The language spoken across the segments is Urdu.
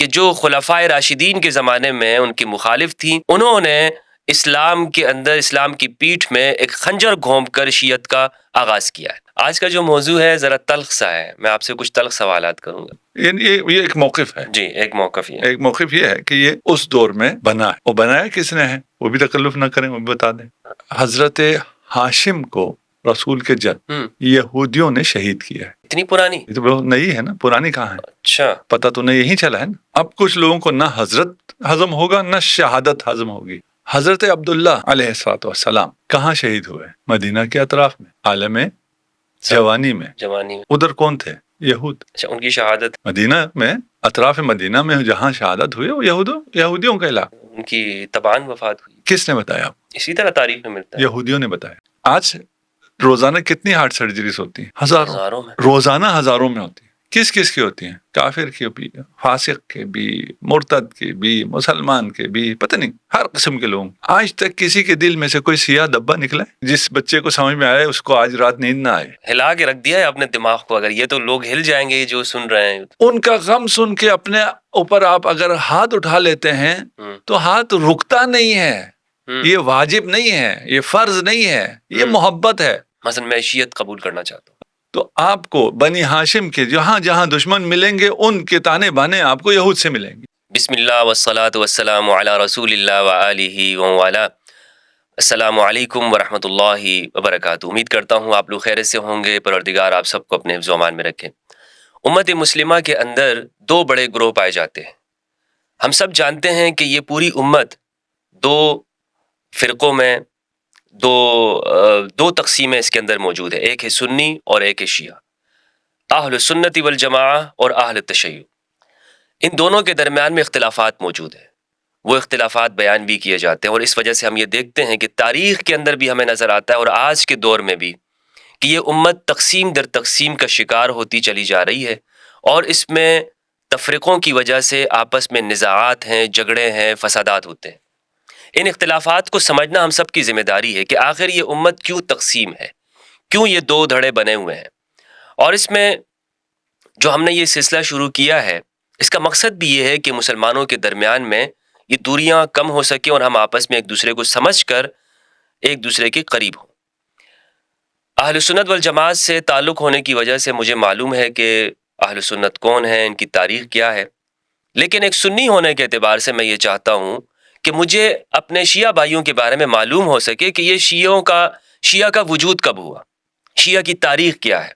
کہ جو خلفائے راشدین کے زمانے میں ان کی مخالف تھیں، انہوں نے اسلام کے اندر اسلام کی پیٹھ میں ایک خنجر گھونپ کر شیعت کا آغاز کیا ہے۔ آج کا جو موضوع ہے ذرا تلخ سا ہے، میں آپ سے کچھ تلخ سوالات کروں گا۔ یہ ایک موقف ہے جی، ایک موقف یہ ایک موقف یہ ہے کہ یہ اس دور میں بنا ہے، وہ بنایا کس نے ہے وہ بھی تکلف نہ کریں، وہ بھی بتا دیں۔ حضرت ہاشم کو رسول کے جد یہودیوں نے شہید کیا ہے۔ اتنی پرانی؟ یہ تو بہت نئی ہے نا، پرانی کہاں ہے؟ اچھا، پتہ تو نہیں یہی چلا ہے نا۔ اب کچھ لوگوں کو نہ حضرت ہضم ہوگا نہ شہادت ہضم ہوگی۔ حضرت عبداللہ علیہ السلام کہاں شہید ہوئے؟ مدینہ کے اطراف میں، عالم جوانی میں۔ ادھر کون تھے؟ یہود۔ اچھا، ان کی شہادت مدینہ میں، اطراف مدینہ میں جہاں شہادت ہوئی وہ یہودیوں کا علاقہ۔ ان کی تبان وفات ہوئی۔ کس نے بتایا آپ؟ اسی طرح تاریخ میں ملتا ہے، یہودیوں نے بتایا۔ آج روزانہ کتنی ہارٹ سرجریز ہوتی ہیں؟ ہزاروں میں، روزانہ ہزاروں میں ہوتی ہیں۔ کس کس کی ہوتی ہیں؟ کافر کی بھی، فاسق کے بھی، مرتد کے بھی، مسلمان کے بھی، پتہ نہیں ہر قسم کے لوگ۔ آج تک کسی کے دل میں سے کوئی سیاہ دبا نکلا ہے؟ جس بچے کو سمجھ میں آئے اس کو آج رات نیند نہ آئے؟ ہلا کے رکھ دیا ہے اپنے دماغ کو۔ اگر یہ تو لوگ ہل جائیں گے جو سن رہے ہیں۔ ان کا غم سن کے اپنے اوپر آپ اگر ہاتھ اٹھا لیتے ہیں تو ہاتھ رکتا نہیں ہے۔ یہ واجب نہیں ہے، یہ فرض نہیں ہے، یہ محبت ہے۔ مثلا میں شیعت قبول کرنا چاہتا ہوں تو آپ کو بنی ہاشم کے جہاں جہاں دشمن ملیں گے ان کے تانے بانے آپ کو یہود سے ملیں گے۔ بسم اللہ والصلاة والسلام علی رسول اللہ وآلہ وموالا۔ السلام علیکم ورحمۃ اللہ وبرکاتہ۔ امید کرتا ہوں آپ لوگ خیریت سے ہوں گے، پروردگار آپ سب کو اپنے حفظ و امان میں رکھے۔ امت مسلمہ کے اندر دو بڑے گروہ پائے جاتے ہیں۔ ہم سب جانتے ہیں کہ یہ پوری امت دو فرقوں میں، دو تقسیمیں اس کے اندر موجود ہے، ایک ہے سنی اور ایک ہے شیعہ، اہل سنت والجماعہ اور اہل تشیع۔ ان دونوں کے درمیان میں اختلافات موجود ہیں، وہ اختلافات بیان بھی کیے جاتے ہیں، اور اس وجہ سے ہم یہ دیکھتے ہیں کہ تاریخ کے اندر بھی ہمیں نظر آتا ہے اور آج کے دور میں بھی کہ یہ امت تقسیم در تقسیم کا شکار ہوتی چلی جا رہی ہے، اور اس میں تفرقوں کی وجہ سے آپس میں نزاعات ہیں، جھگڑے ہیں، فسادات ہوتے ہیں۔ ان اختلافات کو سمجھنا ہم سب کی ذمہ داری ہے کہ آخر یہ امت کیوں تقسیم ہے، کیوں یہ دو دھڑے بنے ہوئے ہیں۔ اور اس میں جو ہم نے یہ سلسلہ شروع کیا ہے، اس کا مقصد بھی یہ ہے کہ مسلمانوں کے درمیان میں یہ دوریاں کم ہو سکیں اور ہم آپس میں ایک دوسرے کو سمجھ کر ایک دوسرے کے قریب ہوں۔ اہل سنت والجماعت سے تعلق ہونے کی وجہ سے مجھے معلوم ہے کہ اہل سنت کون ہیں، ان کی تاریخ کیا ہے، لیکن ایک سنی ہونے کے اعتبار سے میں یہ چاہتا ہوں کہ مجھے اپنے شیعہ بھائیوں کے بارے میں معلوم ہو سکے کہ یہ شیعہ کا وجود کب ہوا، شیعہ کی تاریخ کیا ہے،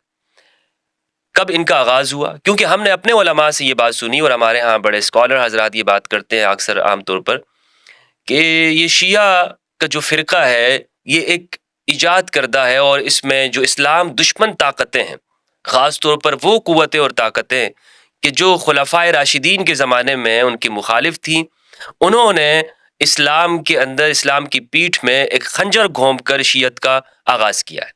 کب ان کا آغاز ہوا۔ کیونکہ ہم نے اپنے علماء سے یہ بات سنی، اور ہمارے ہاں بڑے اسکالر حضرات یہ بات کرتے ہیں اکثر عام طور پر، کہ یہ شیعہ کا جو فرقہ ہے یہ ایک ایجاد کردہ ہے، اور اس میں جو اسلام دشمن طاقتیں ہیں، خاص طور پر وہ قوتیں اور طاقتیں کہ جو خلفائے راشدین کے زمانے میں ان کی مخالف تھیں، انہوں نے اسلام کے اندر اسلام کی پیٹھ میں ایک خنجر گھونپ کر شیعت کا آغاز کیا ہے۔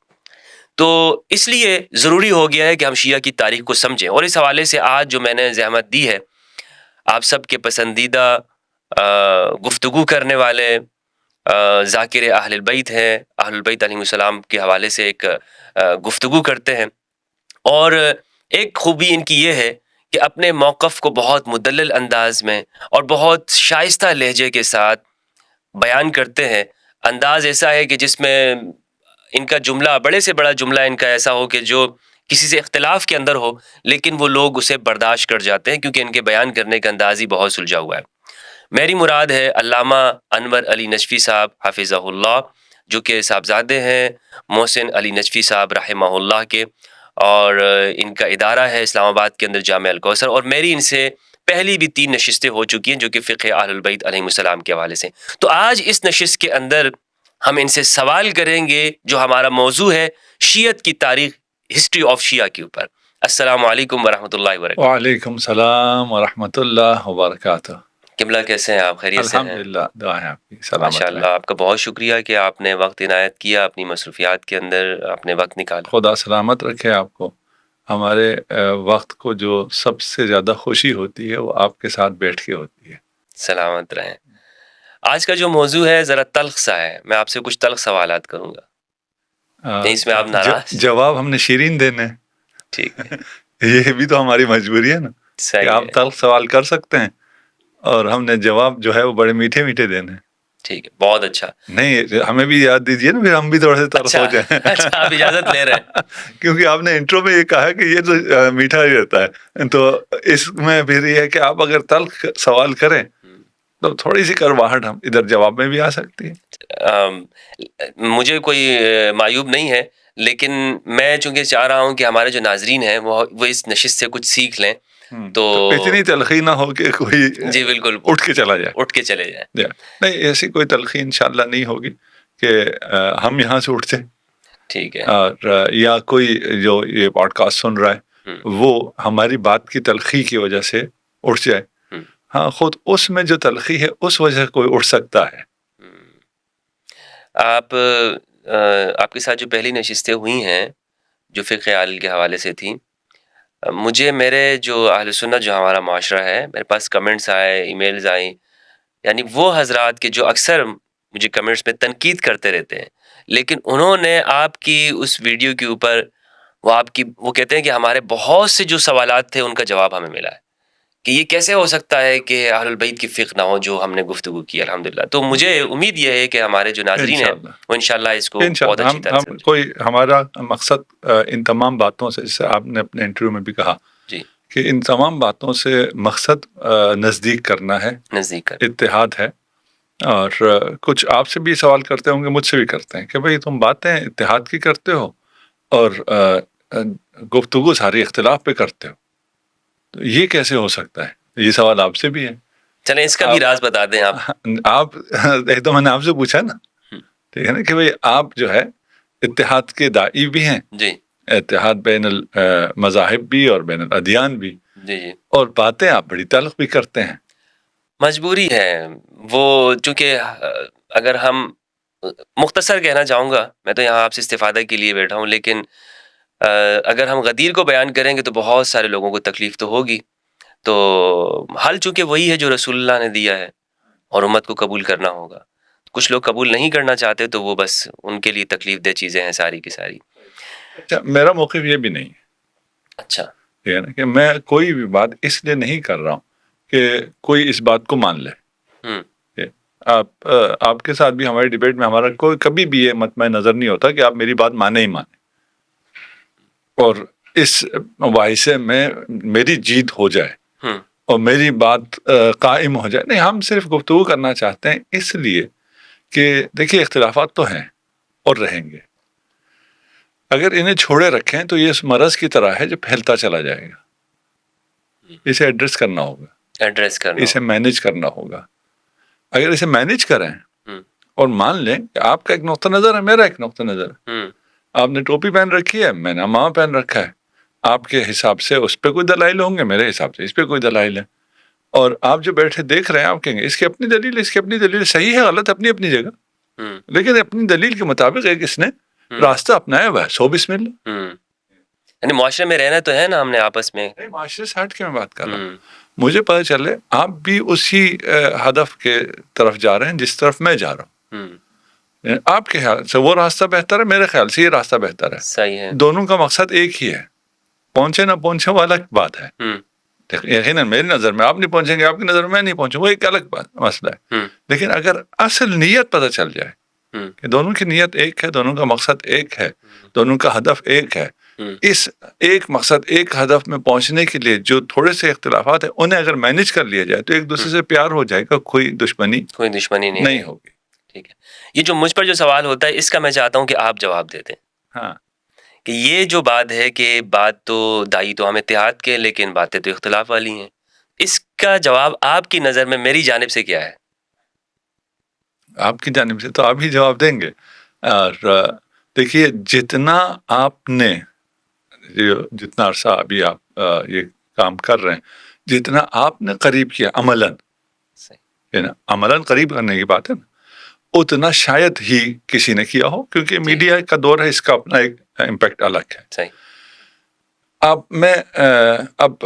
تو اس لیے ضروری ہو گیا ہے کہ ہم شیعہ کی تاریخ کو سمجھیں، اور اس حوالے سے آج جو میں نے زحمت دی ہے، آپ سب کے پسندیدہ گفتگو کرنے والے ذاکر اہل البیت ہیں، اہل البیت علیہ السلام کے حوالے سے ایک گفتگو کرتے ہیں، اور ایک خوبی ان کی یہ ہے کہ اپنے موقف کو بہت مدلل انداز میں اور بہت شائستہ لہجے کے ساتھ بیان کرتے ہیں۔ انداز ایسا ہے کہ جس میں ان کا جملہ، بڑے سے بڑا جملہ ان کا ایسا ہو کہ جو کسی سے اختلاف کے اندر ہو لیکن وہ لوگ اسے برداشت کر جاتے ہیں، کیونکہ ان کے بیان کرنے کا انداز ہی بہت سلجھا ہوا ہے۔ میری مراد ہے علامہ انور علی نجفی صاحب حفظہ اللہ، جو کہ صاحبزادے ہیں محسن علی نجفی صاحب رحمہ اللہ کے، اور ان کا ادارہ ہے اسلام آباد کے اندر جامعہ الکوثر، اور میری ان سے پہلی بھی 3 نشستیں ہو چکی ہیں جو کہ فقہ اہل البیت علیہ السلام کے حوالے سے۔ تو آج اس نشست کے اندر ہم ان سے سوال کریں گے جو ہمارا موضوع ہے شیعت کی تاریخ، ہسٹری آف شیعہ کے اوپر۔ السلام علیکم ورحمۃ اللہ وبرکاتہ۔ وعلیکم السلام ورحمۃ اللہ وبرکاتہ۔ قبلہ کیسے ہیں آپ؟ خیریت سے ہیں؟ الحمدللہ، دعا ہے آپ کی، سلامت ماشاء اللہ، آپ کا بہت شکریہ کہ آپ نے وقت عنایت کیا، اپنی مصروفیات کے اندر آپ نے وقت نکالا۔ خدا سلامت رکھے آپ کو۔ ہمارے وقت کو جو سب سے زیادہ خوشی ہوتی ہے وہ آپ کے ساتھ بیٹھ کے ہوتی ہے۔ سلامت رہیں۔ آج کا جو موضوع ہے ذرا تلخ سا ہے، میں آپ سے کچھ تلخ سوالات کروں گا، اس میں آپ ناراض؟ جواب ہم نے شیرین دینے۔ ٹھیک ہے، یہ بھی تو ہماری مجبوری ہے نا کہ آپ تلخ سوال کر سکتے ہیں اور ہم نے جواب جو ہے وہ بڑے میٹھے میٹھے دینے ہیں. ٹھیک ہے, بہت اچھا. نہیں, ہمیں بھی یاد دیجیے نا, پھر ہم بھی تھوڑے سے طرف ہو جائیں. اچھا, آپ اجازت لے رہے ہیں. کیونکہ آپ نے انٹرو میں یہ کہا کہ یہ تو میٹھا ہی رہتا ہے, تو اس میں پھر یہ ہے کہ آپ اگر تلخ سوال کریں تو تھوڑی سی کڑواہٹ ہم ادھر جواب میں بھی آ سکتی ہے. مجھے کوئی معیوب نہیں ہے, لیکن میں چونکہ چاہ رہا ہوں کہ ہمارے جو ناظرین ہیں وہ اس نشست سے کچھ سیکھ لیں, تو اتنی تلخی نہ ہو کہ کوئی جی بالکل اٹھ کے چلا جائے. اٹھ کے چلے جائیں. نہیں, ایسی کوئی تلخی انشاءاللہ نہیں ہوگی کہ ہم یہاں سے اٹھتے, ٹھیک ہے, اور یا کوئی جو یہ پوڈ کاسٹ سن رہا ہے وہ ہماری بات کی تلخی کی وجہ سے اٹھ جائے. ہاں, خود اس میں جو تلخی ہے اس وجہ سے کوئی اٹھ سکتا ہے. آپ کے ساتھ جو پہلی نشستیں ہوئی ہیں جو فقہ عال کے حوالے سے تھیں, مجھے میرے جو اہل سنت جو ہمارا معاشرہ ہے, میرے پاس کمنٹس آئے, ای میلز آئیں, یعنی وہ حضرات کے جو اکثر مجھے کمنٹس میں تنقید کرتے رہتے ہیں, لیکن انہوں نے آپ کی اس ویڈیو کے اوپر وہ کہتے ہیں کہ ہمارے بہت سے جو سوالات تھے ان کا جواب ہمیں ملا ہے, کہ یہ کیسے ہو سکتا ہے کہ اہل البیت کی فقہ نہ ہو جو ہم نے گفتگو کی الحمدللہ. تو مجھے امید یہ ہے کہ ہمارے جو ناظرین ہیں وہ انشاءاللہ اس کو بہت اچھی طرح ہم کوئی ہمارا مقصد ان تمام باتوں سے, جیسے آپ نے اپنے انٹرویو میں بھی کہا جی کہ ان تمام باتوں سے مقصد نزدیک کرنا ہے, اتحاد ہے. اور کچھ آپ سے بھی سوال کرتے ہوں گے, مجھ سے بھی کرتے ہیں کہ بھئی تم باتیں اتحاد کی کرتے ہو اور گفتگو ساری اختلاف پہ کرتے ہو, تو یہ کیسے ہو سکتا ہے؟ یہ سوال آپ سے بھی ہے. چلیں اس کا بھی راز بتا دیں آپ. ایک تو میں نے آپ سے پوچھا نا, ٹھیک ہے نا, کہ بھئی آپ جو ہے اتحاد کے داعی بھی ہیں, جی, اتحاد بین المذاہب بھی اور بین الادیان بھی, جی جی, اور باتیں آپ بڑی تلخ بھی کرتے ہیں. مجبوری ہے وہ, چونکہ اگر ہم مختصر کہنا چاہوں گا, میں تو یہاں آپ سے استفادہ کے لیے بیٹھا ہوں, لیکن اگر ہم غدیر کو بیان کریں گے تو بہت سارے لوگوں کو تکلیف تو ہوگی. تو حل چونکہ وہی ہے جو رسول اللہ نے دیا ہے اور امت کو قبول کرنا ہوگا. کچھ لوگ قبول نہیں کرنا چاہتے تو وہ بس ان کے لیے تکلیف دہ چیزیں ہیں ساری کی ساری. اچھا, میرا موقف یہ بھی نہیں ہے. اچھا, ٹھیک ہے نا, کہ میں کوئی بھی بات اس لیے نہیں کر رہا ہوں کہ کوئی اس بات کو مان لے. آپ کے ساتھ بھی ہماری ڈیبیٹ میں ہمارا کوئی کبھی بھی یہ مطمئن نظر نہیں ہوتا کہ آپ میری بات مانے ہی مانے, اور اس واحثے میں میری جیت ہو جائے اور میری بات قائم ہو جائے. نہیں, ہم صرف گفتگو کرنا چاہتے ہیں اس لیے کہ دیکھیے اختلافات تو ہیں اور رہیں گے. اگر انہیں چھوڑے رکھیں تو یہ اس مرض کی طرح ہے جو پھیلتا چلا جائے گا. اسے ایڈریس کرنا ہوگا, اسے مینیج کرنا ہوگا. اگر اسے مینیج کریں اور مان لیں کہ آپ کا ایک نقطہ نظر ہے, میرا ایک نقطہ نظر ہے, آپ نے ٹوپی پہن رکھی ہے, میں نے امامہ پہن رکھا ہے, آپ کے حساب سے اس پہ کوئی دلائل ہوں گے, میرے حساب سے اس پہ کوئی دلائل ہے, اور آپ جو بیٹھے دیکھ رہے ہیں آپ کہیں گے اس کی اپنی دلیل, اس کی اپنی دلیل, صحیح ہے غلط اپنی اپنی جگہ, لیکن اپنی دلیل کے مطابق ایک اس نے راستہ اپنایا ہوا ہے. سو بسم اللہ. یعنی معاشرے میں رہنا تو ہے نا ہم نے آپس میں, معاشرے سے ہٹ کے میں بات کر رہا ہوں. مجھے پتہ چلے آپ بھی اسی ہدف کے طرف جا رہے ہیں جس طرف میں جا رہا ہوں. آپ کے خیال سے وہ راستہ بہتر ہے, میرے خیال سے یہ راستہ بہتر ہے. صحیح ہے, دونوں کا مقصد ایک ہی ہے, پہنچے نہ پہنچے وہ الگ بات ہے. یقیناً میری نظر میں آپ نہیں پہنچیں گے, آپ کی نظر میں نہیں پہنچوں, وہ ایک الگ مسئلہ ہے. لیکن اگر اصل نیت پتہ چل جائے کہ دونوں کی نیت ایک ہے, دونوں کا مقصد ایک ہے, دونوں کا ہدف ایک ہے, اس ایک مقصد ایک ہدف میں پہنچنے کے لیے جو تھوڑے سے اختلافات ہیں انہیں اگر مینیج کر لیا جائے تو ایک دوسرے سے پیار ہو جائے گا, کوئی دشمنی نہیں ہوگی. ٹھیک ہے, یہ جو مجھ پر جو سوال ہوتا ہے اس کا میں چاہتا ہوں کہ آپ جواب دے دیں. ہاں, کہ یہ جو بات ہے کہ بات تو دائی تو ہم اتحاد کے, لیکن باتیں تو اختلاف والی ہیں, اس کا جواب آپ کی نظر میں میری جانب سے کیا ہے؟ آپ کی جانب سے تو آپ ہی جواب دیں گے. اور دیکھیے جتنا آپ نے جتنا عرصہ ابھی آپ یہ کام کر رہے ہیں, جتنا آپ نے قریب کیا عملاً, عملاً قریب کرنے کی بات ہے نا, اتنا شاید ہی کسی نے کیا ہو, کیونکہ میڈیا کا دور ہے, اس کا اپنا ایک امپیکٹ الگ ہے. میں اب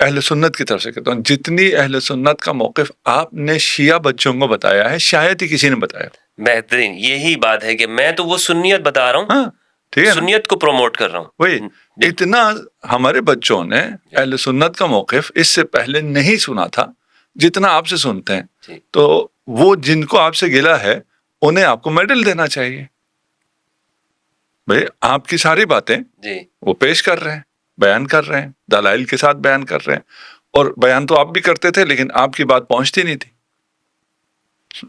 اہل سنت کی طرف سے کہتا ہوں, جتنی اہل سنت کا موقف آپ نے شیعہ بچوں کو بتایا ہے شاید ہی کسی نے بتایا. بہترین یہی بات ہے کہ میں تو وہ سنیت بتا رہا ہوں, ہاں ٹھیک ہے, سنیت کو پروموٹ کر رہا ہوں. وہی اتنا ہمارے بچوں نے اہل سنت کا موقف اس سے پہلے نہیں سنا تھا, جتنا آپ سے سنتے ہیں جی تو وہ جن کو آپ سے گلا ہے انہیں آپ کو میڈل دینا چاہیے. بھائی آپ کی ساری باتیں جی وہ پیش کر رہے ہیں, بیان کر رہے ہیں, دلائل کے ساتھ بیان کر رہے ہیں, اور بیان تو آپ بھی کرتے تھے لیکن آپ کی بات پہنچتی نہیں تھی,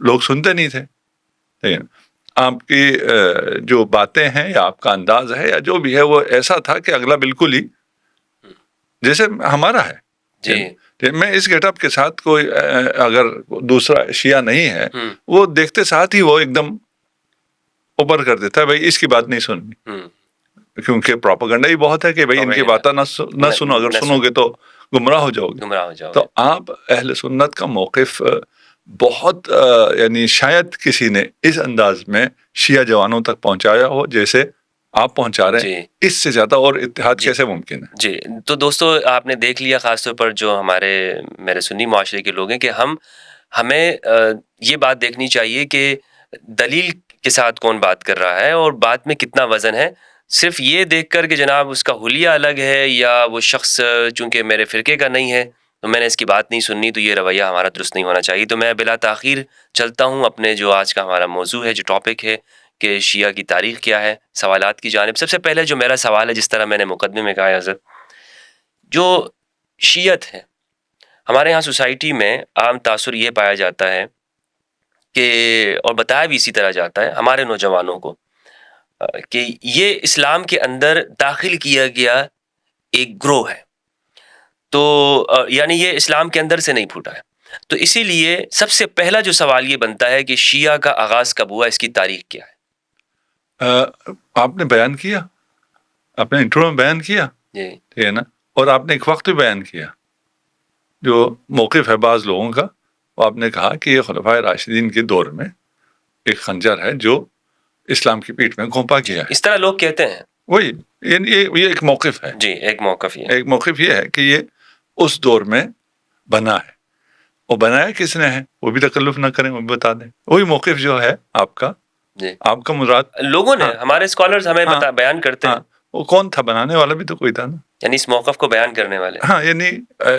لوگ سنتے نہیں تھے. لیکن آپ کی جو باتیں ہیں یا آپ کا انداز ہے یا جو بھی ہے وہ ایسا تھا کہ اگلا بالکل ہی جیسے ہمارا ہے. جی میں اس گیٹ اپ کے ساتھ کوئی اگر دوسرا شیعہ نہیں ہے ہم، وہ دیکھتے ساتھ ہی وہ ایک دم اوپر کر دیتا ہے, بھائی اس کی بات نہیں سننی, ہم، کیونکہ پروپیگنڈا ہی بہت ہے کہ بھائی ان کی باتیں نہ سنو, اگر سنو گے تو گمراہ ہو جاؤ گے. گمراہ ہو جاؤ تو گے. آپ اہل سنت کا موقف بہت یعنی شاید کسی نے اس انداز میں شیعہ جوانوں تک پہنچایا ہو جیسے آپ پہنچا رہے ہیں. جی اس سے زیادہ اور اتحاد جی کیسے ممکن ہے؟ جی تو دوستو آپ نے دیکھ لیا, خاص طور پر جو میرے سنی معاشرے کے لوگ ہیں, کہ ہمیں یہ بات دیکھنی چاہیے کہ دلیل کے ساتھ کون بات کر رہا ہے اور بات میں کتنا وزن ہے. صرف یہ دیکھ کر کہ جناب اس کا حلیہ الگ ہے یا وہ شخص چونکہ میرے فرقے کا نہیں ہے تو میں نے اس کی بات نہیں سننی, تو یہ رویہ ہمارا درست نہیں ہونا چاہیے. تو میں بلا تاخیر چلتا ہوں اپنے جو آج کا ہمارا موضوع ہے, جو ٹاپک ہے کہ شیعہ کی تاریخ کیا ہے, سوالات کی جانب. سب سے پہلے جو میرا سوال ہے, جس طرح میں نے مقدمے میں کہا ہے حضرت, جو شیعت ہے ہمارے ہاں سوسائٹی میں عام تاثر یہ پایا جاتا ہے کہ, اور بتایا بھی اسی طرح جاتا ہے ہمارے نوجوانوں کو, کہ یہ اسلام کے اندر داخل کیا گیا ایک گروہ ہے, تو یعنی یہ اسلام کے اندر سے نہیں پھوٹا ہے. تو اسی لیے سب سے پہلا جو سوال یہ بنتا ہے کہ شیعہ کا آغاز کب ہوا, اس کی تاریخ کیا ہے؟ آپ نے بیان کیا, آپ نے انٹرو میں بیان کیا, جی ٹھیک ہے نا, اور آپ نے ایک وقت بھی بیان کیا جو موقف ہے بعض لوگوں کا. وہ آپ نے کہا کہ یہ خلفائے راشدین کے دور میں ایک خنجر ہے جو اسلام کی پیٹھ میں گھونپا گیا ہے. اس طرح لوگ کہتے ہیں. وہی یہ ایک موقف ہے, جی ایک موقف یہ ایک موقف یہ ہے کہ یہ اس دور میں بنا ہے, اور بنایا کس نے ہے وہ بھی تکلف نہ کریں, وہ بھی بتا دیں. وہی موقف جو ہے آپ کا, جی آپ کا مراد لوگوں نے, ہاں ہمارے اسکالرز ہمیں بیان کرتے ہاں, ہیں, وہ کون تھا, بنانے والا بھی تو کوئی تھا نا. یعنی اس موقف کو بیان کرنے والے. ہاں یعنی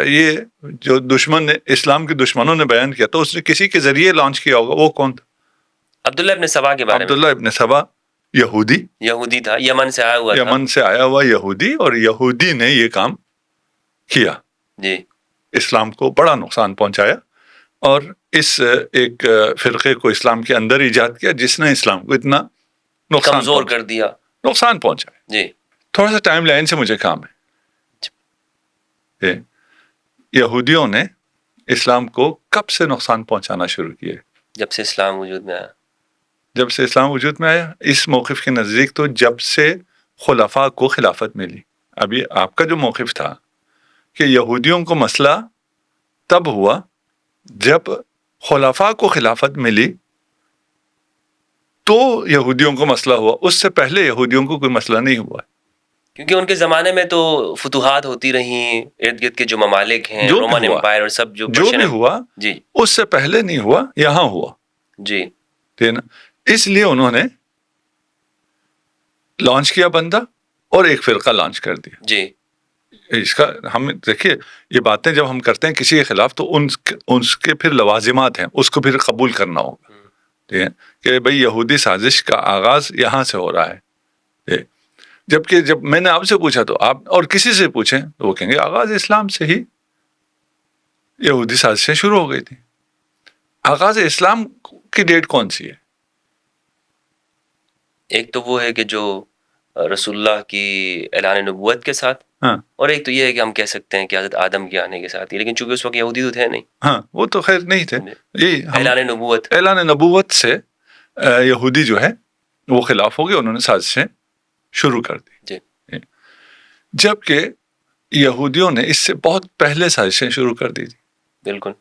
یہ جو دشمن نے, اسلام کے دشمنوں نے بیان کیا تو اس نے کسی کے ذریعے لانچ کیا ہوگا. وہ کون تھا؟ عبداللہ ابن سبا کے بارے میں. عبداللہ ابن سبا یہودی, یہودی تھا, یمن سے آیا ہوا تھا. یمن سے آیا ہوا یہودی, اور یہودی نے یہ کام کیا, جی اسلام کو بڑا نقصان پہنچایا, اور اس ایک فرقے کو اسلام کے اندر ایجاد کیا جس نے اسلام کو اتنا نقصان کمزور کر دیا. نقصان پہنچایا. جی تھوڑا سا ٹائم لائن سے مجھے کام ہے. یہودیوں نے اسلام کو کب سے نقصان پہنچانا شروع کیا؟ جب سے اسلام وجود میں آیا. جب سے اسلام وجود میں آیا. اس موقف کے نزدیک تو جب سے خلفاء کو خلافت ملی. ابھی آپ کا جو موقف تھا کہ یہودیوں کو مسئلہ تب ہوا جب خلفاء کو خلافت ملی تو یہودیوں کو مسئلہ ہوا, اس سے پہلے یہودیوں کو کوئی مسئلہ نہیں ہوا. کیونکہ ان کے زمانے میں تو فتوحات ہوتی رہیں, ارد گرد کے جو ممالک ہیں, رومن امپائر اور سب جو بھی ہوا, جی اس سے پہلے نہیں ہوا, یہاں ہوا. جی ٹھیک ہے نا. اس لیے انہوں نے لانچ کیا بندہ اور ایک فرقہ لانچ کر دیا. جی اس کا ہم دیکھیے, یہ باتیں جب ہم کرتے ہیں کسی کے خلاف تو ان کے پھر لوازمات ہیں, اس کو پھر قبول کرنا ہوگا. ٹھیک ہے کہ بھئی یہودی سازش کا آغاز یہاں سے ہو رہا ہے. جبکہ جب میں نے آپ سے پوچھا تو آپ اور کسی سے پوچھیں تو وہ کہیں گے آغاز اسلام سے ہی یہودی سازشیں شروع ہو گئی تھی. آغاز اسلام کی ڈیٹ کون سی ہے؟ ایک تو وہ ہے کہ جو رسول اللہ کی اعلان نبوت کے ساتھ, ہاں, اور ایک تو یہ ہے کہ ہم کہہ سکتے ہیں کہ حضرت آدم کے آنے کے ساتھ ہی, لیکن چونکہ اس وقت یہودی تو تھے نہیں. ہاں وہ تو خیر نہیں تھے. یہی اعلان نبوت سے یہودی جو ہے وہ خلاف ہو گئے, انہوں نے سازشیں شروع کر دی. جی جبکہ یہودیوں نے اس سے بہت پہلے سازشیں شروع کر دی تھی. بالکل.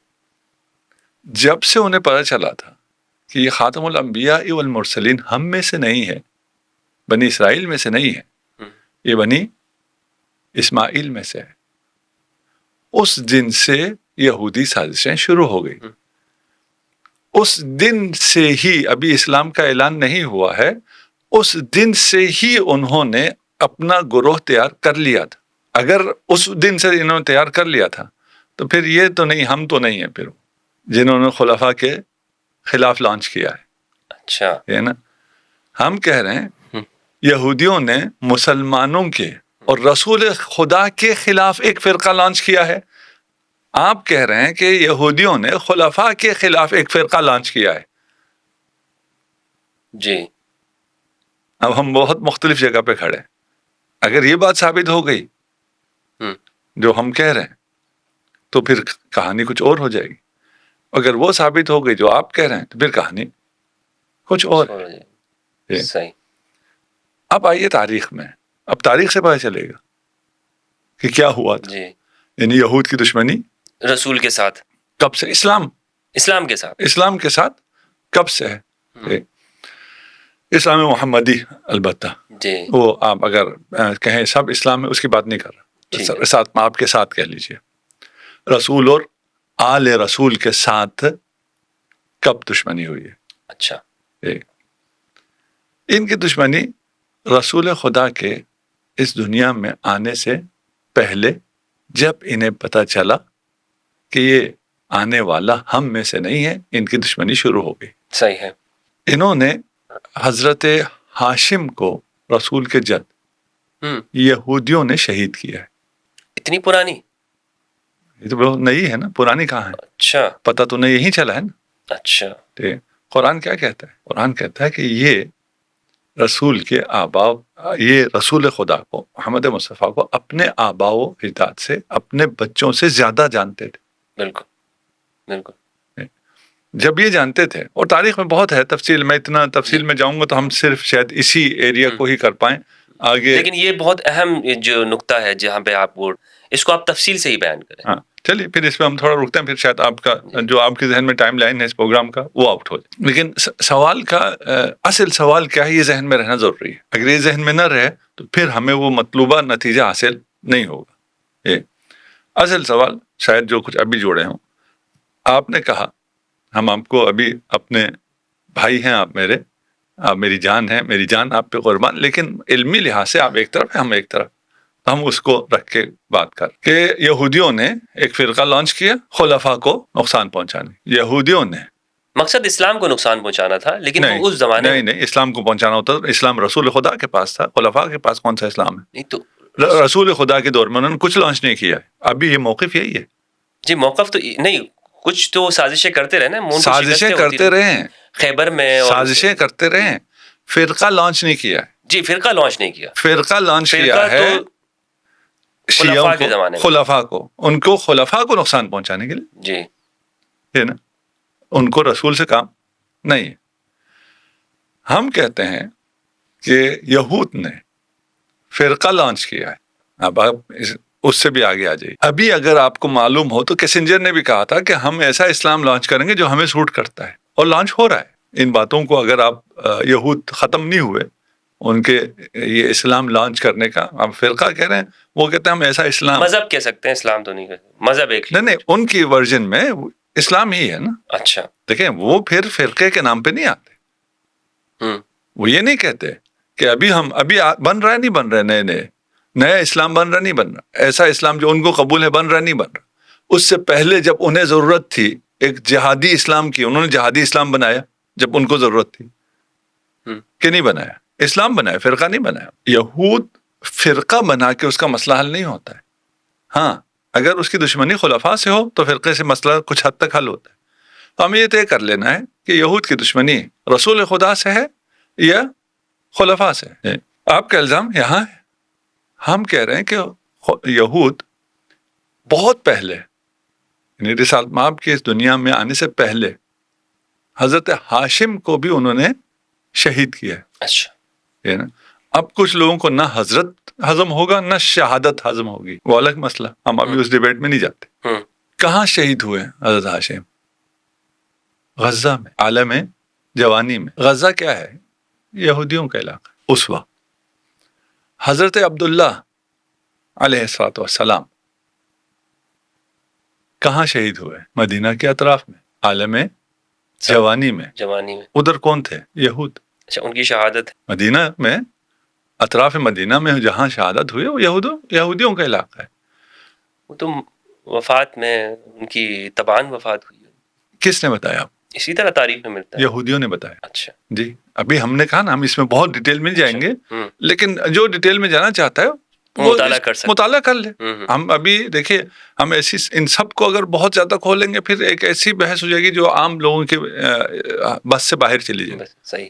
جب سے انہیں پتہ چلا تھا کہ یہ خاتم الانبیاء والمرسلین ہم میں سے نہیں ہے, بنی اسرائیل میں سے نہیں ہے, یہ بنی اسماعیل میں سے ہے, اس دن سے یہودی سازشیں شروع ہو گئی. اس دن سے ہی, ابھی اسلام کا اعلان نہیں ہوا ہے, اس دن سے ہی انہوں نے اپنا گروہ تیار کر لیا تھا. اگر اس دن سے انہوں نے تیار کر لیا تھا تو پھر یہ تو نہیں، ہم تو نہیں ہیں پھر جنہوں نے خلفاء کے خلاف لانچ کیا ہے. اچھا. ہے نا. ہم کہہ رہے ہیں یہودیوں نے مسلمانوں کے اور رسول خدا کے خلاف ایک فرقہ لانچ کیا ہے. آپ کہہ رہے ہیں کہ یہودیوں نے خلفاء کے خلاف ایک فرقہ لانچ کیا ہے. جی. اب ہم بہت مختلف جگہ پہ کھڑے ہیں. اگر یہ بات ثابت ہو گئی جو ہم کہہ رہے ہیں تو پھر کہانی کچھ اور ہو جائے گی. اگر وہ ثابت ہو گئی جو آپ کہہ رہے ہیں تو پھر کہانی کچھ اور ہے. صحیح. اب آئیے تاریخ میں. اب تاریخ سے پتہ چلے گا کہ کیا ہوا تھا. جی. یعنی یہود کی دشمنی رسول کے ساتھ کب سے؟ اسلام کے ساتھ کب سے ہے؟ اسلام محمدی البتہ جی. وہ آپ اگر کہیں سب اسلام میں، اس کی بات نہیں کر رہا. ساتھ آپ کے ساتھ کہہ لیجئے رسول اور آل رسول کے ساتھ کب دشمنی ہوئی ہے. اچھا. ان کی دشمنی رسول خدا کے اس دنیا میں آنے سے پہلے، جب انہیں پتہ چلا کہ یہ آنے والا ہم میں سے نہیں ہے، ان کی دشمنی شروع ہو گئی. صحیح ہے. انہوں نے حضرت ہاشم کو، رسول کے جد، یہودیوں نے شہید کیا ہے. اتنی پرانی؟ یہ تو بہت نئی ہے نا، پرانی کہاں ہے. اچھا. پتہ تو نہیں یہی چلا ہے نا. اچھا. قرآن کیا کہتا ہے؟ قرآن کہتا ہے کہ یہ رسول کے آباء، یہ رسول خدا کو، محمد مصطفیٰ کو، اپنے آباء و اجداد سے، اپنے بچوں سے زیادہ جانتے تھے. بالکل. جب یہ جانتے تھے، اور تاریخ میں بہت ہے تفصیل، میں اتنا تفصیل میں جاؤں گا تو ہم صرف شاید اسی ایریا کو ہی کر پائیں آگے. لیکن یہ بہت اہم جو نقطہ ہے جہاں پہ آپ اس کو آپ تفصیل سے ہی بیان کریں. ہاں چلیے پھر اس پہ ہم تھوڑا رکتے ہیں، پھر شاید آپ کا جو آپ کے ذہن میں ٹائم لائن ہے اس پروگرام کا وہ آؤٹ ہو جائے. لیکن سوال کا اصل سوال کیا ہے، یہ ذہن میں رہنا ضروری ہے. اگر یہ ذہن میں نہ رہے تو پھر ہمیں وہ مطلوبہ نتیجہ حاصل نہیں ہوگا. یہ اصل سوال شاید جو کچھ ابھی جوڑے ہوں. آپ نے کہا ہم آپ کو ابھی اپنے بھائی ہیں، آپ میرے، آپ میری جان ہیں، میری جان آپ پہ قربان، لیکن علمی لحاظ سے آپ ایک طرف ہیں، ہم ایک طرف. ہم اس کو رکھ کے بات کر کہ یہودیوں نے ایک فرقہ لانچ کیا خلفاء کو نقصان پہنچانے. یہودیوں نے مقصد اسلام کو نقصان پہنچانا تھا، لیکن وہ اس زمانے میں نہیں اسلام کو پہنچانا ہوتا تھا. اسلام رسول خدا کے پاس تھا، خلفاء کے پاس کون سا اسلام ہے؟ نہیں تو رسول خدا کے دور میں انہوں نے کچھ لانچ نہیں کیا ہے. ابھی یہ موقف یہی ہے. جی موقف تو نہیں، کچھ تو سازشیں کرتے رہے نا، سازشیں کرتے رہے ہیں، خیبر میں سازشیں کرتے رہے ہیں. فرقہ لانچ نہیں کیا ہے. جی فرقہ لانچ نہیں کیا. فرقہ لانچ کیا ہے شیعوں کو، خلفاء کو، ان کو خلفاء کو نقصان پہنچانے کے لیے. جی ہے نا، ان کو رسول سے کام نہیں ہے. ہم کہتے ہیں کہ یہود نے فرقہ لانچ کیا ہے. اب آپ اس سے بھی آگے آ جائیے. ابھی اگر آپ کو معلوم ہو تو کیسنجر نے بھی کہا تھا کہ ہم ایسا اسلام لانچ کریں گے جو ہمیں سوٹ کرتا ہے، اور لانچ ہو رہا ہے. ان باتوں کو اگر آپ یہود ختم نہیں ہوئے ان کے یہ اسلام لانچ کرنے کا، آپ فرقہ کہہ رہے ہیں، وہ کہتے ہیں ہم ایسا اسلام، مذہب کہہ سکتے ہیں، اسلام تو نہیں کہتے، مذہب ایک نہیں ان کی ورژن میں اسلام ہی ہے نا. اچھا دیکھیں وہ پھر فرقے کے نام پہ نہیں آتے. وہ یہ نہیں کہتے کہ ابھی بن رہا ہے، نہیں بن رہے نئے اسلام بن رہا نہیں بن رہا، ایسا اسلام جو ان کو قبول ہے بن رہا نہیں بن رہا. اس سے پہلے جب انہیں ضرورت تھی ایک جہادی اسلام کی، انہوں نے جہادی اسلام بنایا جب ان کو ضرورت تھی کہ نہیں بنایا، اسلام بنایا، فرقہ نہیں بنایا. یہود فرقہ بنا کے اس کا مسئلہ حل نہیں ہوتا ہے. ہاں اگر اس کی دشمنی خلفاء سے ہو تو فرقے سے مسئلہ کچھ حد تک حل ہوتا ہے. تو ہمیں یہ طے کر لینا ہے کہ یہود کی دشمنی رسول خدا سے ہے یا خلفاء سے ہے. آپ کا الزام یہاں ہے. ہم کہہ رہے ہیں کہ یہود بہت پہلے، یعنی رسالت مآب کی اس دنیا میں آنے سے پہلے حضرت ہاشم کو بھی انہوں نے شہید کیا ہے. اچھا. اب کچھ لوگوں کو نہ حضرت ہضم ہوگا نہ شہادت ہضم ہوگی، وہ الگ مسئلہ، ہم ابھی اس ڈیبیٹ میں نہیں جاتے. کہاں شہید ہوئے حضرت ہاشم؟ غزہ میں، عالم جوانی میں. غزہ کیا ہے؟ یہودیوں کا علاقہ. اس وقت حضرت عبداللہ علیہ السلام کہاں شہید ہوئے؟ مدینہ کے اطراف میں، عالم جوانی میں. ادھر کون تھے؟ یہود. اچھا ان کی شہادت مدینہ میں، اطراف مدینہ میں جہاں شہادت ہوئی وہ یہودیوں کا علاقہ ہے. وہ تو وفات میں ان کی تبان وفات ہوئی. کس نے بتایا؟ اسی طرح تاریخ میں ملتا ہے. یہودیوں نے بتایا. اچھا جی ابھی ہم نے کہا نا ہم اس میں بہت ڈیٹیل مل جائیں گے, ہوں. لیکن جو ڈیٹیل میں جانا چاہتا ہے وہ مطالعہ کر سکتے. مطالعہ کر لے. ہوں. ہم ابھی دیکھیے ہم ایسی ان سب کو اگر بہت زیادہ کھولیں گے پھر ایک ایسی بحث ہو جائے گی جو عام لوگوں کے بس سے باہر چلی جائے. صحیح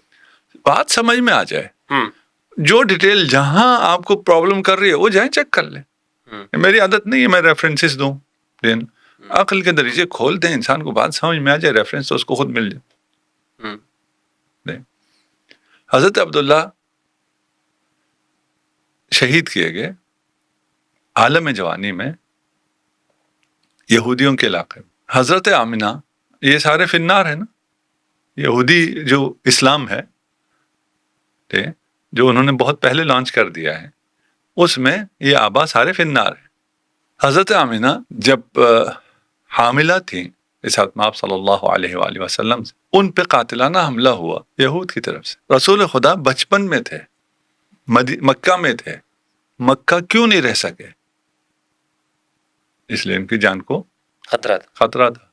بات سمجھ میں آ جائے. ہوں. جو ڈیٹیل جہاں آپ کو پرابلم کر رہی ہے وہ جائیں چیک کر لیں. میری عادت نہیں ہے میں ریفرنسز دوں, لیکن عقل کے دریچے کھول دیں, انسان کو بات سمجھ میں آ جائے, ریفرنس تو اس کو خود مل جائے. حضرت عبداللہ شہید کیے گئے عالم جوانی میں یہودیوں کے علاقے میں. حضرت آمنہ یہ سارے فی النار ہیں نا, یہودی جو اسلام ہے جو انہوں نے بہت پہلے لانچ کر دیا ہے اس میں یہ آبا سارے فی النار ہیں. حضرت آمنہ جب حاملہ تھیں اسحاق آپ صلی اللہ علیہ وآلہ وسلم سے, ان پہ قاتلانہ حملہ ہوا یہود کی طرف سے. رسول خدا بچپن میں تھے, مکہ میں تھے, مکہ کیوں نہیں رہ سکے؟ اس لیے ان کی جان کو خطرہ تھا.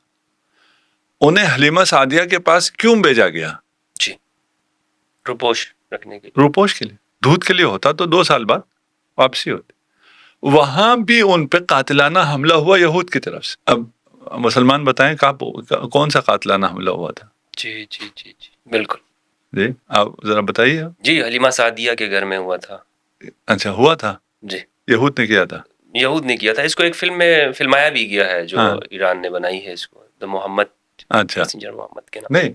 انہیں حلیمہ سعدیہ کے پاس کیوں بھیجا گیا؟ جی روپوش رکھنے کے روپوش کے لیے. دودھ کے لیے ہوتا تو 2 سال بعد واپسی ہوتی. وہاں بھی ان پہ قاتلانہ حملہ ہوا یہود کی طرف سے. اب مسلمان بتائیں کون سا قاتلانہ حملہ ہوا تھا؟ جی جی جی جی بالکل. جی آپ ذرا بتائیے. جی حلیمہ سعدیہ کے گھر میں ہوا تھا. اچھا ہوا تھا. جی یہود نے کیا تھا. یہود نے کیا تھا. اس کو ایک فلم میں فلمایا بھی گیا ہے جو ایران نے بنائی ہے, اس کو دا محمد. اچھا محمد کے نام. نہیں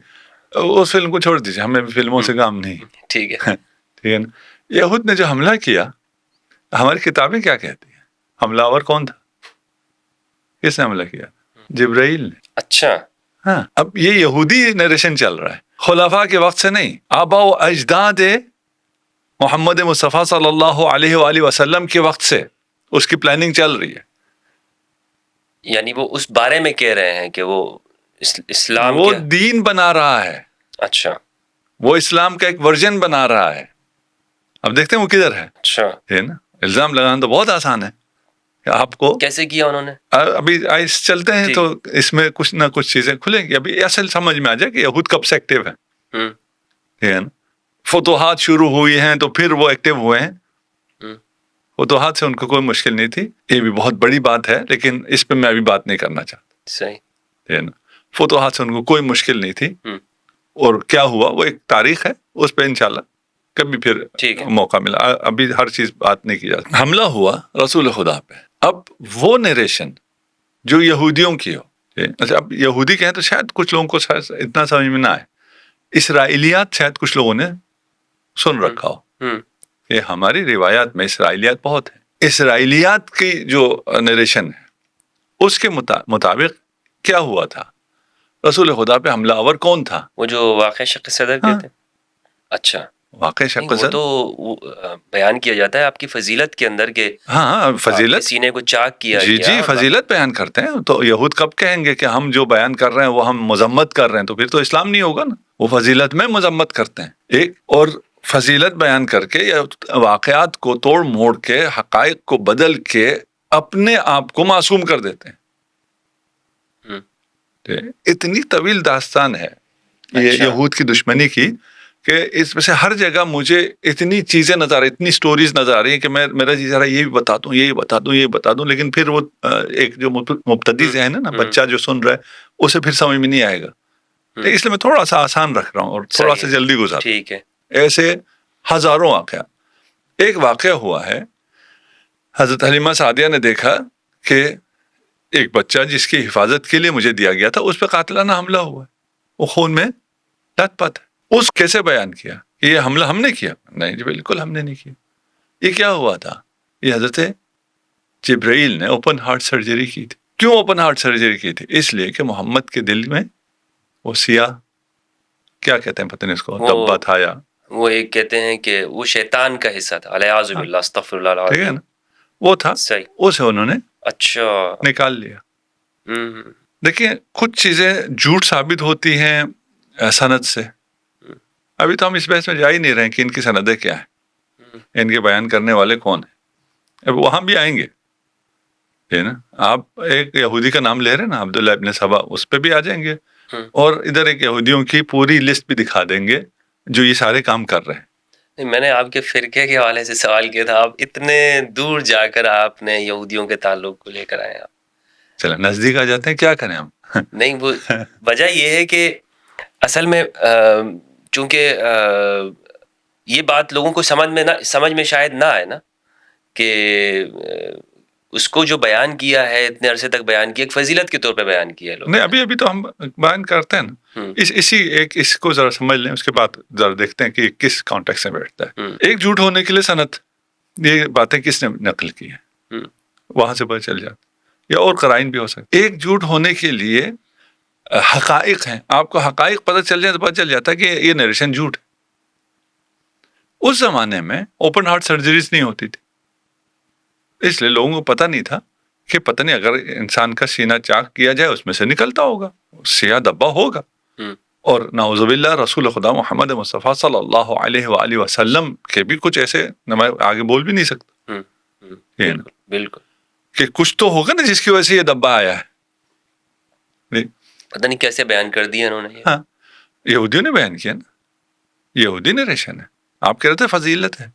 اس فلم کو چھوڑ دیجیے, ہمیں فلموں سے کام نہیں. ٹھیک ہے ٹھیک ہے نا. یہود نے جو حملہ کیا, ہماری کتابیں کیا کہتی ہیں؟ حملہ آور کون تھا؟ کس نے حملہ کیا؟ جبرائیل نے. اچھا ہاں. اب یہ یہودی نریشن چل رہا ہے, خلفاء کے وقت سے نہیں, آبا و اجداد محمد مصطفیٰ صلی اللہ علیہ وآلہ وسلم کے وقت سے اس کی پلاننگ چل رہی ہے. یعنی وہ اس بارے میں کہہ رہے ہیں کہ وہ اسلام وہ دین بنا رہا ہے. اچھا وہ اسلام کا ایک ورژن بنا رہا ہے. اب دیکھتے ہیں وہ کدھر ہے. اچھا ہے نا. الزام لگانا تو بہت آسان ہے. آپ کو کیسے کیا انہوں نے؟ ابھی آئس چلتے ہیں تو اس میں کچھ نہ کچھ چیزیں کھلیں گی. ابھی اصل سمجھ میں آ جائے کہ یہود کب سے ایکٹیو ہے نا. فتوحات شروع ہوئی ہیں تو پھر وہ ایکٹیو ہوئے ہیں. فتوحات سے ان کو کوئی مشکل نہیں تھی. یہ بھی بہت بڑی بات ہے, لیکن اس پہ میں ابھی بات نہیں کرنا چاہتا. صحیح ہے نا. فتوحات سے ان کو کوئی مشکل نہیں تھی, اور کیا ہوا وہ ایک تاریخ ہے, اس پہ انشاءاللہ کبھی پھر موقع ملا. ابھی ہر چیز بات نہیں کی جاتی. حملہ ہوا رسول خدا پہ. اب وہ نیریشن جو یہودیوں کی ہو, اچھا اب یہودی کہیں تو شاید کچھ لوگوں کو شاید اتنا سمجھ میں نہ آئے. اسرائیلیات شاید کچھ لوگوں نے سن رکھا ہو. یہ ہماری روایات میں اسرائیلیات بہت ہیں. اسرائیلیات کی جو نیریشن ہے اس کے مطابق کیا ہوا تھا, رسول خدا پہ حملہ آور کون تھا؟ وہ جو واقع شق صدر کہتے ہیں. اچھا واقع شق صدر تو بیان کیا جاتا ہے آپ کی فضیلت کے اندر کہ ہاں فضیلت سینے کو چاک کیا. جی فضیلت بیان کرتے ہیں. تو یہود کب کہیں گے کہ ہم جو بیان کر رہے ہیں وہ ہم مذمت کر رہے ہیں, تو پھر تو اسلام نہیں ہوگا نا. وہ فضیلت میں مذمت کرتے ہیں ایک, اور فضیلت بیان کر کے یا واقعات کو توڑ موڑ کے حقائق کو بدل کے اپنے آپ کو معصوم کر دیتے ہیں. اتنی طویل داستان ہے یہ یہود کی دشمنی کی کہ اس میں سے ہر جگہ مجھے اتنی چیزیں نظر آ رہی, اتنی سٹوریز نظر آ رہی ہیں کہ میرا جی ذرا یہ بھی بتا دوں, یہ بتا دوں, یہ بتا دوں, لیکن پھر وہ ایک جو مبتدی ذہن ہے نا, بچہ جو سن رہا ہے اسے پھر سمجھ میں نہیں آئے گا. تو اس لیے میں تھوڑا سا آسان رکھ رہا ہوں اور تھوڑا سا جلدی گزار. ٹھیک ہے. ایسے ہزاروں واقعہ. ایک واقعہ ہوا ہے, حضرت حلیمہ سعدیہ نے دیکھا کہ ایک بچہ جس کی حفاظت کے لیے مجھے دیا گیا تھا اس پہ قاتلانہ حملہ ہوا ہے, وہ خون میں لت پت ہے. اس کیسے بیان کیا کہ یہ حملہ ہم نے کیا؟ نہیں جی بالکل ہم نے نہیں کیا. یہ کیا ہوا تھا؟ یہ حضرت جبرائیل نے اوپن ہارٹ سرجری کی تھی. کیوں اوپن ہارٹ سرجری کی تھی؟ اس لیے کہ محمد کے دل میں وہ سیاہ کیا کہتے ہیں پتہ نہیں اس کو, دبا تھا, یا وہ ایک کہتے ہیں کہ وہ شیطان کا حصہ تھا. الیاذ باللہ استغفر اللہ العظیم. ٹھیک ہے نا, وہ تھا. اسے انہوں نے اچھا نکال لیا. دیکھیں کچھ چیزیں جھوٹ ثابت ہوتی ہیں سند سے. ابھی تو ہم اس بحث میں جا ہی نہیں رہے کہ ان کی سندیں کیا ہیں, ان کے بیان کرنے والے کون ہیں. اب وہاں بھی آئیں گے. ہے نا. آپ ایک یہودی کا نام لے رہے ہیں نا، عبداللہ ابن سبا، اس پہ بھی آ جائیں گے، اور ادھر ایک یہودیوں کی پوری لسٹ بھی دکھا دیں گے جو یہ سارے کام کر رہے ہیں. نہیں، میں نے آپ کے فرقے کے حوالے سے سوال کیا تھا، آپ اتنے دور جا کر آپ نے یہودیوں کے تعلق کو لے کر آئے آپ. چلو نزدیک آ جاتے ہیں، کیا کریں ہم. نہیں، وہ وجہ یہ ہے کہ اصل میں چونکہ یہ بات لوگوں کو سمجھ میں شاید نہ آئے نا، کہ اس کو جو بیان کیا ہے، اتنے عرصے تک بیان کیا، ایک فضیلت کے طور پہ بیان کیا ہے لوگ. نہیں، ابھی تو ہم بیان کرتے ہیں نا. اس کو ذرا سمجھ لیں، اس کے بعد ذرا دیکھتے ہیں کہ کس کانٹیکس میں بیٹھتا ہے. ایک جھوٹ ہونے کے لیے سند، یہ باتیں کس نے نقل کی ہیں، وہاں سے پتہ چل جاتا، یا اور قرائن بھی ہو سکتے. ایک جھوٹ ہونے کے لیے حقائق ہیں. آپ کو حقائق پتہ چل جائے تو پتہ چل جاتا ہے کہ یہ نریشن جھوٹ ہے. اس زمانے میں اوپن ہارٹ سرجریز نہیں ہوتی تھی، اس لیے لوگوں کو پتہ نہیں تھا کہ پتہ نہیں اگر انسان کا سینہ چاک کیا جائے اس میں سے نکلتا ہوگا، سیاہ دبا ہوگا. اور نعوذ باللہ رسول خدا محمد مصطفیٰ صلی اللہ علیہ وآلہ وسلم کے بھی کچھ ایسے آگے بول بھی نہیں سکتا. بالکل کہ کچھ تو ہوگا نا جس کی وجہ سے یہ دبا آیا ہے. پتہ نہیں کیسے بیان کر دیا انہوں نے. ہاں، یہودیوں نے بیان کیا نا، یہودی نریشن ہے. آپ کہہ رہے تھے فضیلت ہے،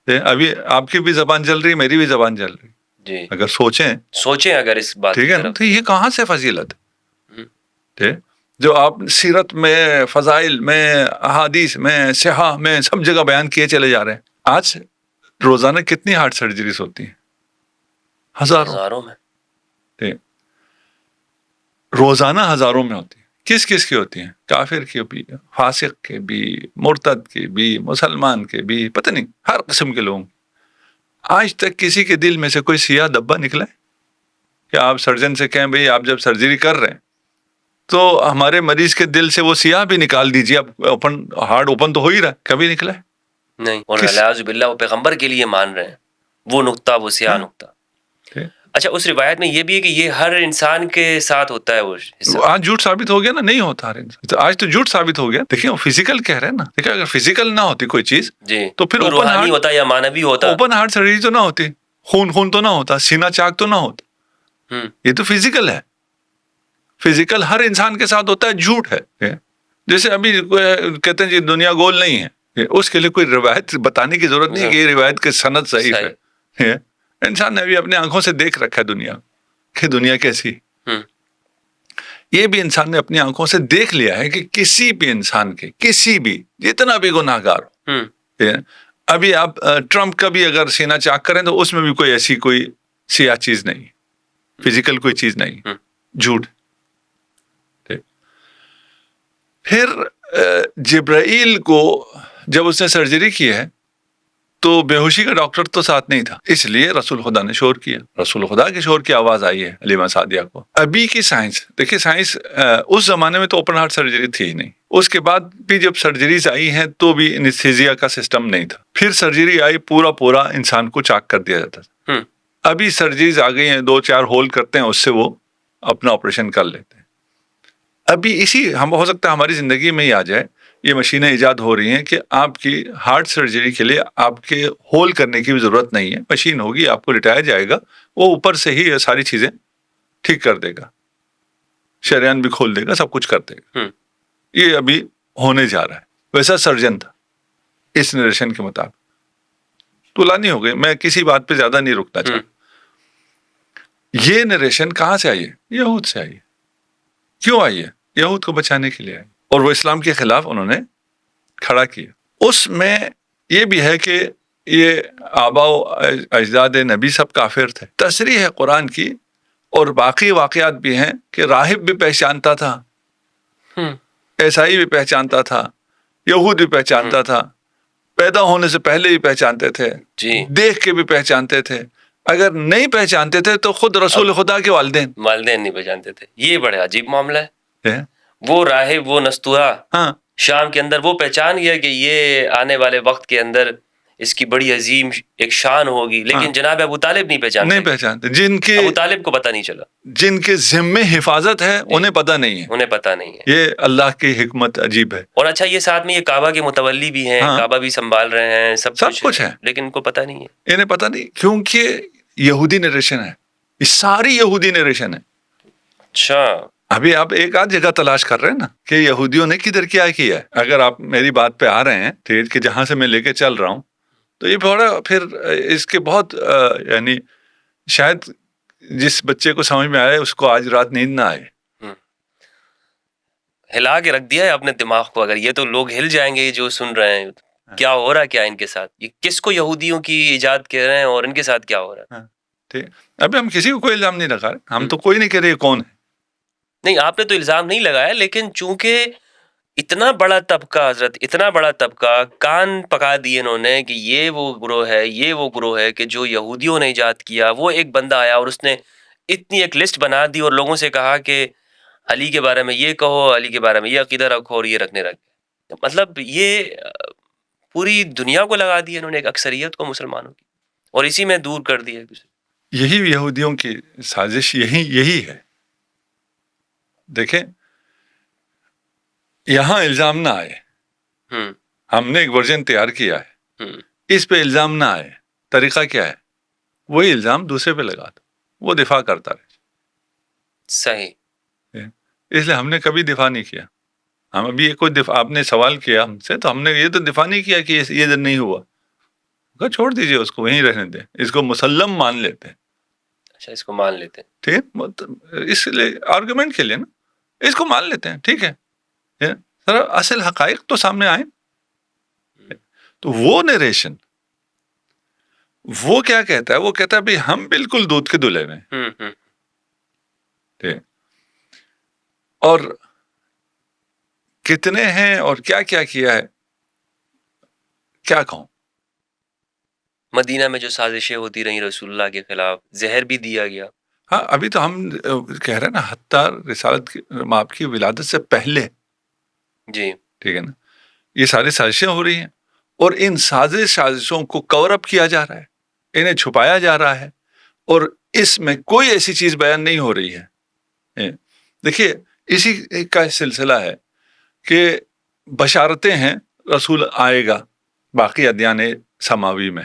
ابھی آپ کی بھی زبان چل رہی، میری بھی زبان چل رہی جی. اگر سوچیں اگر اس بات ٹھیک ہے نا، تو یہ کہاں سے فضیلت ہے جو آپ سیرت میں، فضائل میں، احادیث میں، صحاح میں سب جگہ بیان کیے چلے جا رہے ہیں. آج روزانہ کتنی ہارٹ سرجریز ہوتی ہیں؟ ہزاروں میں. روزانہ ہزاروں میں ہوتی ہیں. کس کی ہوتی ہیں؟ کافر کی بھی، فاسق کے بھی، مرتد کے بھی، مسلمان کے بھی، پتہ نہیں ہر قسم کے لوگ. آج تک کسی کے دل میں سے کوئی سیاہ دبا نکلا ہے کہ آپ سرجن سے کہیں بھئی آپ جب سرجری کر رہے ہیں تو ہمارے مریض کے دل سے وہ سیاہ بھی نکال دیجیے، اب ہارٹ اوپن تو ہو ہی رہا ہے، کبھی نکلا ہے؟ نہیں. اور اعوذ باللہ وہ پیغمبر کے لیے مان رہے ہیں وہ نقطہ، وہ سیاہ نقطہ. اچھا، اس روایت میں یہ بھی ہے کہ یہ ہر انسان کے ساتھ ہوتا ہے وہ حصہ. آج جھوٹ ثابت ہو گیا نا، نہیں ہوتا ہر انسان. آج تو جھوٹ ثابت ہو گیا. دیکھیں وہ فزیکل کہہ رہے ہیں نا، دیکھیں اگر فزیکل نہ ہوتی کوئی چیز جی تو پھر اوپن روحانی ہوتا یا مانوی ہوتا، اوپن ہارٹ سرجری تو نہ ہوتی، خون تو نہ ہوتا، سینہ چاک تو نہ ہوتا. یہ تو فزیکل ہے. فزیکل ہر انسان کے ساتھ ہوتا ہے، جھوٹ ہے. جیسے ابھی کہتے ہیں جی دنیا گول نہیں ہے، اس کے لیے کوئی روایت بتانے کی ضرورت نہیں کہ یہ روایت کے سند صحیح ہے. انسان نے ابھی اپنے آنکھوں سے دیکھ رکھا ہے دنیا کہ دنیا کیسی. یہ بھی انسان نے اپنی آنکھوں سے دیکھ لیا ہے کہ کسی بھی انسان کے، کسی بھی جتنا بھی گناہ گار ہو، ابھی آپ ٹرمپ کا بھی اگر سینہ چاک کریں تو اس میں بھی کوئی ایسی کوئی سیاہ چیز نہیں، فزیکل کوئی چیز نہیں، جھوٹ. پھر جبرائیل کو جب اس نے سرجری کی ہے تو بے ہوشی کا ڈاکٹر تو ساتھ نہیں تھا، اس لیے رسول خدا نے شور کیا، رسول خدا کے شور کی آواز آئی ہے حلیمہ سعدیہ کو. ابھی کی سائنس دیکھیں، سائنس اس زمانے میں تو اوپن ہارٹ سرجری تھی ہی نہیں. اس کے بعد بھی جب سرجریز آئی ہیں تو بھی انستھیزیا کا سسٹم نہیں تھا. پھر سرجری آئی، پورا انسان کو چاک کر دیا جاتا تھا. ابھی سرجریز آ گئی ہیں، 2-4 ہول کرتے ہیں، اس سے وہ اپنا آپریشن کر لیتے ہیں. ابھی ہم ہو سکتا ہے ہماری زندگی میں ہی آ جائے، یہ مشینیں ایجاد ہو رہی ہیں کہ آپ کی ہارٹ سرجری کے لیے آپ کے ہول کرنے کی بھی ضرورت نہیں ہے. مشین ہوگی، آپ کو لٹایا جائے گا، وہ اوپر سے ہی یہ ساری چیزیں ٹھیک کر دے گا، شریان بھی کھول دے گا، سب کچھ کر دے گا. یہ ابھی ہونے جا رہا ہے. ویسا سرجن تھا اس نریشن کے مطابق. طولانی ہو گئی، میں کسی بات پہ زیادہ نہیں رکنا چاہتا. یہ نریشن کہاں سے آئی ہے؟ یہود سے آئی ہے. کیوں آئی ہے؟ یہود کو بچانے کے لیے آئی، اور وہ اسلام کے خلاف انہوں نے کھڑا کیا. اس میں یہ بھی ہے کہ یہ آبا و اجداد نبی سب کافر تھے. تصریح ہے قرآن کی، اور باقی واقعات بھی ہیں کہ راہب بھی پہچانتا تھا، عیسائی بھی پہچانتا تھا، یہود بھی پہچانتا تھا، پیدا ہونے سے پہلے بھی پہچانتے تھے، دیکھ کے بھی پہچانتے تھے. اگر نہیں پہچانتے تھے تو خود رسول خدا کے والدین نہیں پہچانتے تھے. یہ بڑا عجیب معاملہ ہے. وہ راہب، وہ نستوہا شام کے اندر وہ پہچان گیا کہ یہ آنے والے وقت کے اندر اس کی بڑی عظیم ایک شان ہوگی، لیکن جناب ابو طالب نہیں پہچانتے. جن کے ابو طالب کو پتہ نہیں چلا، جن کے ذمے حفاظت ہے انہیں پتہ نہیں ہے. یہ اللہ کی حکمت عجیب ہے. اور اچھا، یہ ساتھ میں یہ کعبہ کے متولی بھی ہیں، کعبہ بھی سنبھال رہے ہیں، سب کچھ ہے، لیکن ان کو پتہ نہیں ہے. انہیں پتہ نہیں، کیونکہ یہودی نریشن ہے. یہ ساری یہودی نریشن ہے. اچھا. ابھی آپ ایک آدھ جگہ تلاش کر رہے ہیں نا کہ یہودیوں نے کدھر کیا کیا ہے. اگر آپ میری بات پہ آ رہے ہیں ٹھیک کہ جہاں سے میں لے کے چل رہا ہوں تو یہ بڑا پھر اس کے بہت یعنی شاید جس بچے کو سمجھ میں آئے اس کو آج رات نیند نہ آئے. ہلا کے رکھ دیا ہے اپنے دماغ کو. اگر یہ تو لوگ ہل جائیں گے جو سن رہے ہیں کیا ہو رہا ہے کیا ان کے ساتھ, یہ کس کو یہودیوں کی ایجاد کہہ رہے ہیں اور ان کے ساتھ کیا ہو رہا ہے. ٹھیک. ابھی ہم کسی کو کوئی الزام نہیں لگا رہے, ہم تو کوئی نہیں کہہ رہے کون ہے. نہیں آپ نے تو الزام نہیں لگایا, لیکن چونکہ اتنا بڑا طبقہ حضرت, اتنا بڑا طبقہ کان پکا دیے انہوں نے کہ یہ وہ گروہ ہے, یہ وہ گروہ ہے کہ جو یہودیوں نے ایجاد کیا. وہ ایک بندہ آیا اور اس نے اتنی ایک لسٹ بنا دی اور لوگوں سے کہا کہ علی کے بارے میں یہ کہو, علی کے بارے میں یہ عقیدہ رکھو اور یہ رکھنے رکھ. مطلب یہ پوری دنیا کو لگا دیا انہوں نے, ایک اکثریت کو مسلمانوں کی, اور اسی میں دور کر دیا. یہی یہودیوں کی سازش یہی ہے. دیکھیں یہاں الزام نہ آئے, ہم نے ایک ورژن تیار کیا ہے, اس پہ الزام نہ آئے. طریقہ کیا ہے, وہی الزام دوسرے پہ لگا دو, وہ دفاع کرتا رہے. صحیح. اس لیے ہم نے کبھی دفاع نہیں کیا. ہم ابھی کوئی دفاع, آپ نے سوال کیا ہم سے تو ہم نے یہ تو دفاع نہیں کیا کہ یہ نہیں ہوا. چھوڑ دیجئے اس کو, وہیں رہنے دیں, اس کو مسلم مان لیتے ہیں. اچھا اس کو مان لیتے ہیں, ٹھیک, اس لیے آرگومنٹ کے لیے نا اس کو مان لیتے ہیں. ٹھیک ہے, سر اصل حقائق تو سامنے آئے. تو وہ نریشن وہ کیا کہتا ہے, وہ کہتا ہے بھائی ہم بالکل دودھ کے دلہے میں. ٹھیک, اور کتنے ہیں اور کیا کیا کیا ہے کیا کہوں. مدینہ میں جو سازشیں ہوتی رہیں رسول اللہ کے خلاف, زہر بھی دیا گیا. ہاں ابھی تو ہم کہہ رہے ہیں نا حتیٰ رسالت کی آپ کی ولادت سے پہلے. جی ٹھیک ہے نا, یہ ساری سازشیں ہو رہی ہیں اور ان سازشوں کو کور اپ کیا جا رہا ہے, انہیں چھپایا جا رہا ہے, اور اس میں کوئی ایسی چیز بیان نہیں ہو رہی ہے. دیکھیے اسی کا سلسلہ ہے کہ بشارتیں ہیں رسول آئے گا باقی ادیان سماوی میں,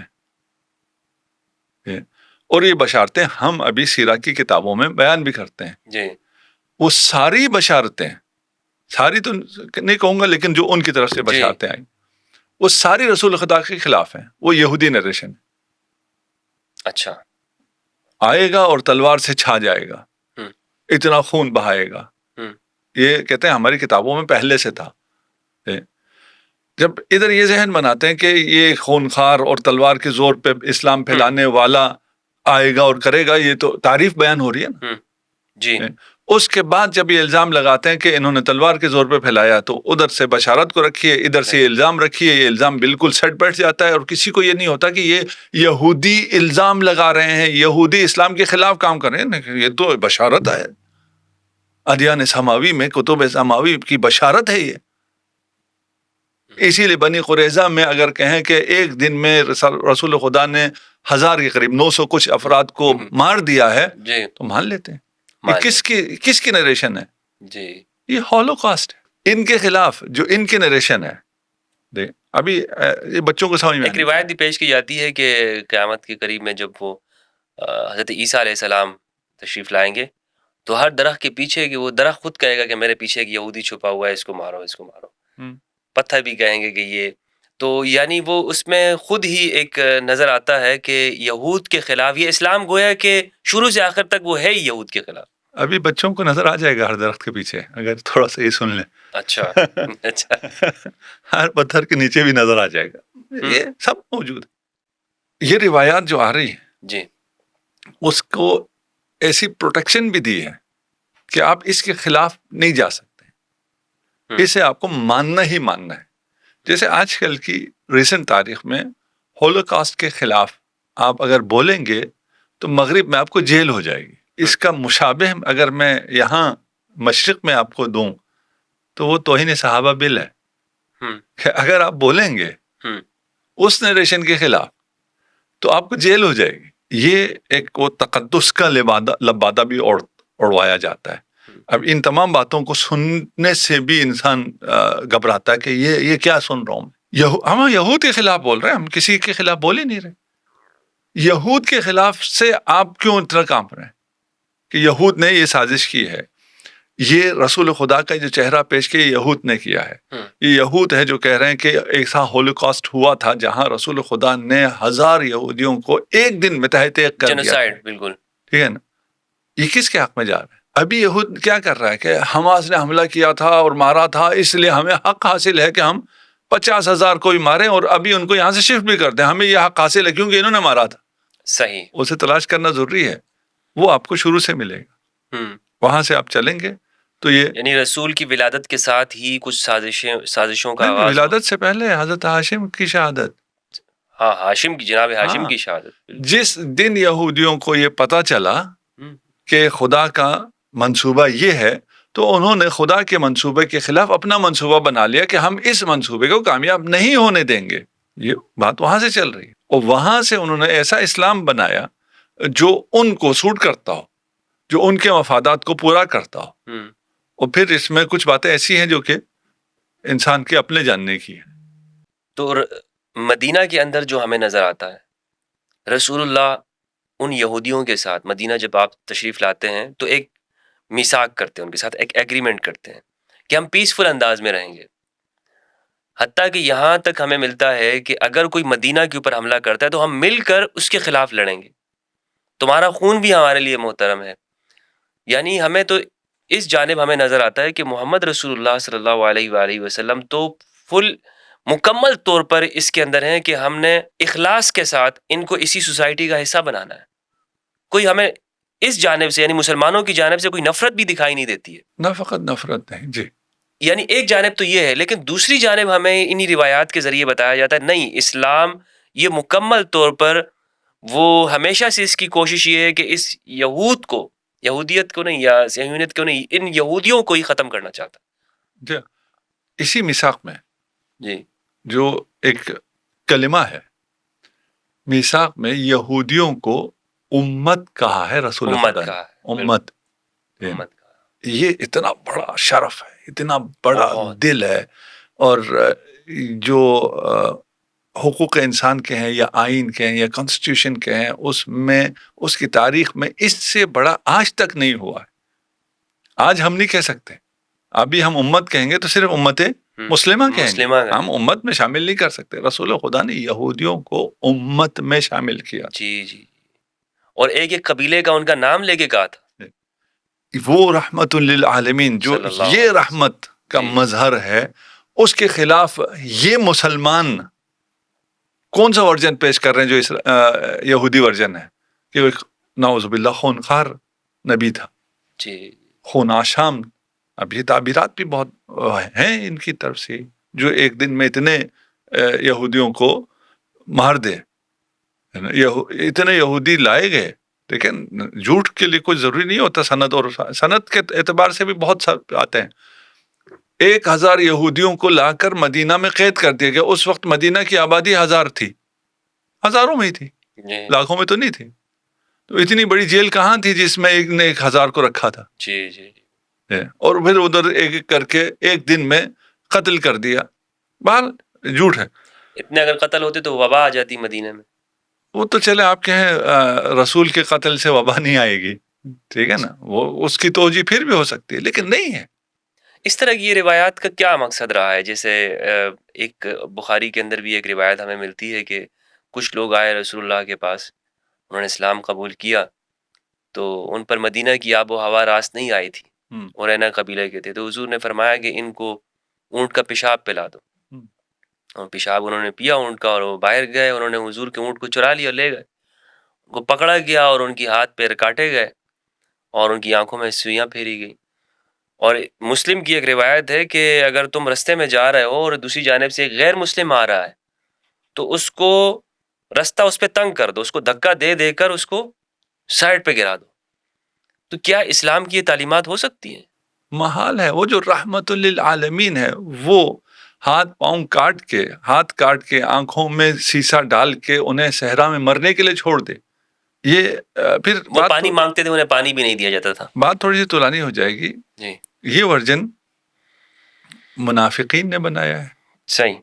اور یہ بشارتیں ہم ابھی سیرہ کی کتابوں میں بیان بھی کرتے ہیں. جی وہ ساری بشارتیں, ساری تو نہیں کہوں گا لیکن جو ان کی طرف سے بشارتیں آئیں وہ ساری رسول خدا کے خلاف ہیں. وہ یہودی نریشن ہے. اچھا, آئے گا اور تلوار سے چھا جائے گا, اتنا خون بہائے گا. یہ کہتے ہیں ہماری کتابوں میں پہلے سے تھا. جب ادھر یہ ذہن بناتے ہیں کہ یہ خونخوار اور تلوار کے زور پہ اسلام پھیلانے والا آئے گا اور کرے گا, یہ تو تعریف بیان ہو رہی ہے نا. جی اس کے بعد جب یہ الزام لگاتے ہیں کہ انہوں نے تلوار کے زور پہ پھیلایا, تو ادھر سے بشارت کو رکھیے, ادھر سے یہ الزام رکھیے, یہ الزام بالکل سیٹ بیٹھ جاتا ہے. اور کسی کو یہ نہیں ہوتا کہ یہ یہودی الزام لگا رہے ہیں, یہودی اسلام کے خلاف کام کر رہے ہیں. یہ تو بشارت ہے, ادیان سماوی میں کتب سماوی کی بشارت ہے یہ. اسی لیے بنی قریظہ میں اگر کہیں کہ ایک دن میں رسول خدا نے 1000 کے قریب 900 کچھ افراد کو مار دیا ہے, تو مان لیتے ہیں. یہ کس کی نریشن ہے؟ جی یہ ہولوکاسٹ ہے, ان کے خلاف جو ان کی نریشن ہے. دیکھ ابھی یہ بچوں کو سمجھ میں ایک روایت بھی پیش کی جاتی ہے کہ قیامت کے قریب میں جب وہ حضرت عیسیٰ علیہ السلام تشریف لائیں گے تو ہر درخت کے پیچھے کہ وہ درخت خود کہے گا کہ میرے پیچھے ایک یہودی چھپا ہوا ہے, اس کو مارو, اس کو مارو. پتھر بھی کہیں گے کہ یہ تو, یعنی وہ اس میں خود ہی ایک نظر آتا ہے کہ یہود کے خلاف یہ اسلام گویا کہ شروع سے آخر تک وہ ہے ہی یہود کے خلاف. ابھی بچوں کو نظر آ جائے گا ہر درخت کے پیچھے, اگر تھوڑا سا یہ سن لیں. اچھا اچھا, ہر پتھر کے نیچے بھی نظر آ جائے گا, یہ سب موجود ہے. یہ روایات جو آ رہی ہیں جی اس کو ایسی پروٹیکشن بھی دی ہے کہ آپ اس کے خلاف نہیں جا سکتے, اسے آپ کو ماننا ہی ماننا ہے. جیسے آج کل کی ریسنٹ تاریخ میں ہولوکاسٹ کے خلاف آپ اگر بولیں گے تو مغرب میں آپ کو جیل ہو جائے گی. اس کا مشابہ اگر میں یہاں مشرق میں آپ کو دوں تو وہ توہین صحابہ بل ہے, کہ اگر آپ بولیں گے اس نریشن کے خلاف تو آپ کو جیل ہو جائے گی. یہ ایک وہ تقدس کا لبادہ بھی اڑوایا جاتا ہے. اب ان تمام باتوں کو سننے سے بھی انسان گھبراتا ہے کہ یہ کیا سن رہا ہوں. ہم یہود کے خلاف بول رہے ہیں, ہم کسی کے خلاف بول ہی نہیں رہے. یہود کے خلاف سے آپ کیوں اتنا کانپ رہے ہیں؟ کہ یہود نے یہ سازش کی ہے، یہ رسول خدا کا جو چہرہ پیش کیا یہود نے کیا ہے. یہ یہود ہے جو کہہ رہے ہیں کہ ایسا ہولوکاسٹ ہوا تھا جہاں رسول خدا نے 1000 یہودیوں کو ایک دن میں تہہ تیغ کر دیا. جینوسائیڈ، بالکل ٹھیک ہے نا. یہ کس کے حق میں جا رہا ہے؟ ابھی یہود کیا کر رہا ہے کہ حماس نے حملہ کیا تھا اور مارا تھا، اس لیے ہمیں حق حاصل ہے کہ ہم 50,000 کو بھی ماریں اور ابھی ان کو یہاں سے شفٹ بھی کر دیں. ہمیں یہ حق حاصل ہے کیونکہ انہوں نے مارا تھا. صحیح. اسے تلاش کرنا ضروری ہے، وہ آپ کو شروع سے ملے گا. وہاں سے آپ چلیں گے تو یہ یعنی رسول کی ولادت کے ساتھ ہی کچھ سازشوں کا آغاز ولادت سے پہلے حضرت ہاشم کی شہادت. ہاں، ہاشم کی، جناب ہاشم کی شہادت. جس دن یہودیوں کو یہ پتا چلا کہ خدا کا منصوبہ یہ ہے تو انہوں نے خدا کے منصوبے کے خلاف اپنا منصوبہ بنا لیا کہ ہم اس منصوبے کو کامیاب نہیں ہونے دیں گے. یہ بات وہاں سے چل رہی ہے اور وہاں سے انہوں نے ایسا اسلام بنایا جو ان کو سوٹ کرتا ہو، جو ان کے مفادات کو پورا کرتا ہو. اور پھر اس میں کچھ باتیں ایسی ہیں جو کہ انسان کے اپنے جاننے کی ہیں. تو مدینہ کے اندر جو ہمیں نظر آتا ہے، رسول اللہ ان یہودیوں کے ساتھ مدینہ جب آپ تشریف لاتے ہیں تو ایک میثاق کرتے ہیں، ان کے ساتھ ایک ایگریمنٹ کرتے ہیں کہ ہم پیسفل انداز میں رہیں گے. حتیٰ کہ یہاں تک ہمیں ملتا ہے کہ اگر کوئی مدینہ کے اوپر حملہ کرتا ہے تو ہم مل کر اس کے خلاف لڑیں گے، تمہارا خون بھی ہمارے لیے محترم ہے. یعنی ہمیں تو اس جانب ہمیں نظر آتا ہے کہ محمد رسول اللہ صلی اللہ علیہ وآلہ وسلم تو مکمل طور پر اس کے اندر ہیں کہ ہم نے اخلاص کے ساتھ ان کو اسی سوسائٹی کا حصہ بنانا ہے. کوئی ہمیں اس جانب سے یعنی مسلمانوں کی جانب سے کوئی نفرت بھی دکھائی نہیں دیتی ہے. نہ فقط نفرت نہیں جی، یعنی ایک جانب تو یہ ہے، لیکن دوسری جانب ہمیں انہی روایات کے ذریعے بتایا جاتا ہے نہیں، اسلام یہ مکمل طور پر وہ ہمیشہ سے اس کی کوشش یہ ہے کہ اس یہودیت کو نہیں یا صہیونیت کو نہیں، ان یہودیوں کو ہی ختم کرنا چاہتا. جی اسی میثاق میں جی جو ایک کلمہ ہے، میثاق میں یہودیوں کو امت کہا ہے رسول خدا نے. امت یہ اتنا بڑا شرف ہے، اتنا بڑا دل ہے. اور جو حقوق انسان کے ہیں یا آئین کے ہیں یا کانسٹیٹیوشن کے ہیں، اس میں اس کی تاریخ میں اس سے بڑا آج تک نہیں ہوا ہے. آج ہم نہیں کہہ سکتے، ابھی ہم امت کہیں گے تو صرف امت مسلمہ کہیں گے، ہم امت میں شامل نہیں کر سکتے. رسول خدا نے یہودیوں کو امت میں شامل کیا. جی اور ایک قبیلے کا ان کا نام لے کے کہا تھا، وہ رحمت للعالمین، جو یہ رحمت کا مظہر ہے، اس کے خلاف یہ مسلمان کون سا ورژن پیش کر رہے ہیں جو یہودی ورژن ہے کہ نعوذ باللہ خونخوار نبی تھا، خون آشام. اب یہ تعبیرات بھی بہت ہیں ان کی طرف سے، جو ایک دن میں اتنے یہودیوں کو مار دے. اتنے یہودی لائے گئے، لیکن جھوٹ کے لیے کوئی ضروری نہیں ہوتا سند، اور سند کے اعتبار سے بھی بہت سارے آتے ہیں. 1000 یہودیوں کو لا کر مدینہ میں قید کر دیا گیا. اس وقت مدینہ کی آبادی 1000 تھی، ہزاروں میں ہی تھی، لاکھوں میں تو نہیں تھی. تو اتنی بڑی جیل کہاں تھی جس میں ایک نے 1000 کو رکھا تھا؟ جی اور پھر ادھر ایک کر کے ایک دن میں قتل کر دیا. بہر جھوٹ ہے. اتنے اگر قتل ہوتے تو وبا آ جاتی مدینہ میں. وہ تو چلے آپ کہیں رسول کے قتل سے وبا نہیں آئے گی، ٹھیک ہے نا، وہ اس کی توجہ پھر بھی ہو سکتی ہے، لیکن نہیں ہے. اس طرح کی یہ روایات کا کیا مقصد رہا ہے؟ جیسے ایک بخاری کے اندر بھی ایک روایت ہمیں ملتی ہے کہ کچھ لوگ آئے رسول اللہ کے پاس، انہوں نے اسلام قبول کیا تو ان پر مدینہ کی آب و ہوا راست نہیں آئی تھی، اور اینا قبیلے کے تھے. تو حضور نے فرمایا کہ ان کو اونٹ کا پیشاب پلا دو. اور پیشاب انہوں نے پیا اونٹ کا، اور وہ باہر گئے، انہوں نے حضور کے اونٹ کو چرا لیا، لے گئے. ان کو پکڑا گیا اور ان کی ہاتھ پیر کاٹے گئے اور ان کی آنکھوں میں سوئیاں پھیری گئی. اور مسلم کی ایک روایت ہے کہ اگر تم رستے میں جا رہے ہو اور دوسری جانب سے ایک غیر مسلم آ رہا ہے تو اس کو رستہ اس پہ تنگ کر دو، اس کو دھکا دے دے کر اس کو سائڈ پہ گرا دو. تو کیا اسلام کی یہ تعلیمات ہو سکتی ہیں؟ محال ہے. وہ جو رحمت للعالمین ہے، وہ ہاتھ پاؤں ہاتھ کاٹ کے آنکھوں میں سیسا ڈال کے انہیں صحرا میں مرنے کے لیے چھوڑ دے. یہ پھر وہ پانی مانگتے تھے، انہیں پانی بھی نہیں دیا جاتا تھا. بات تھوڑی سی طولانی ہو جائے گی. یہ ورژن منافقین نے بنایا ہے، صحیح،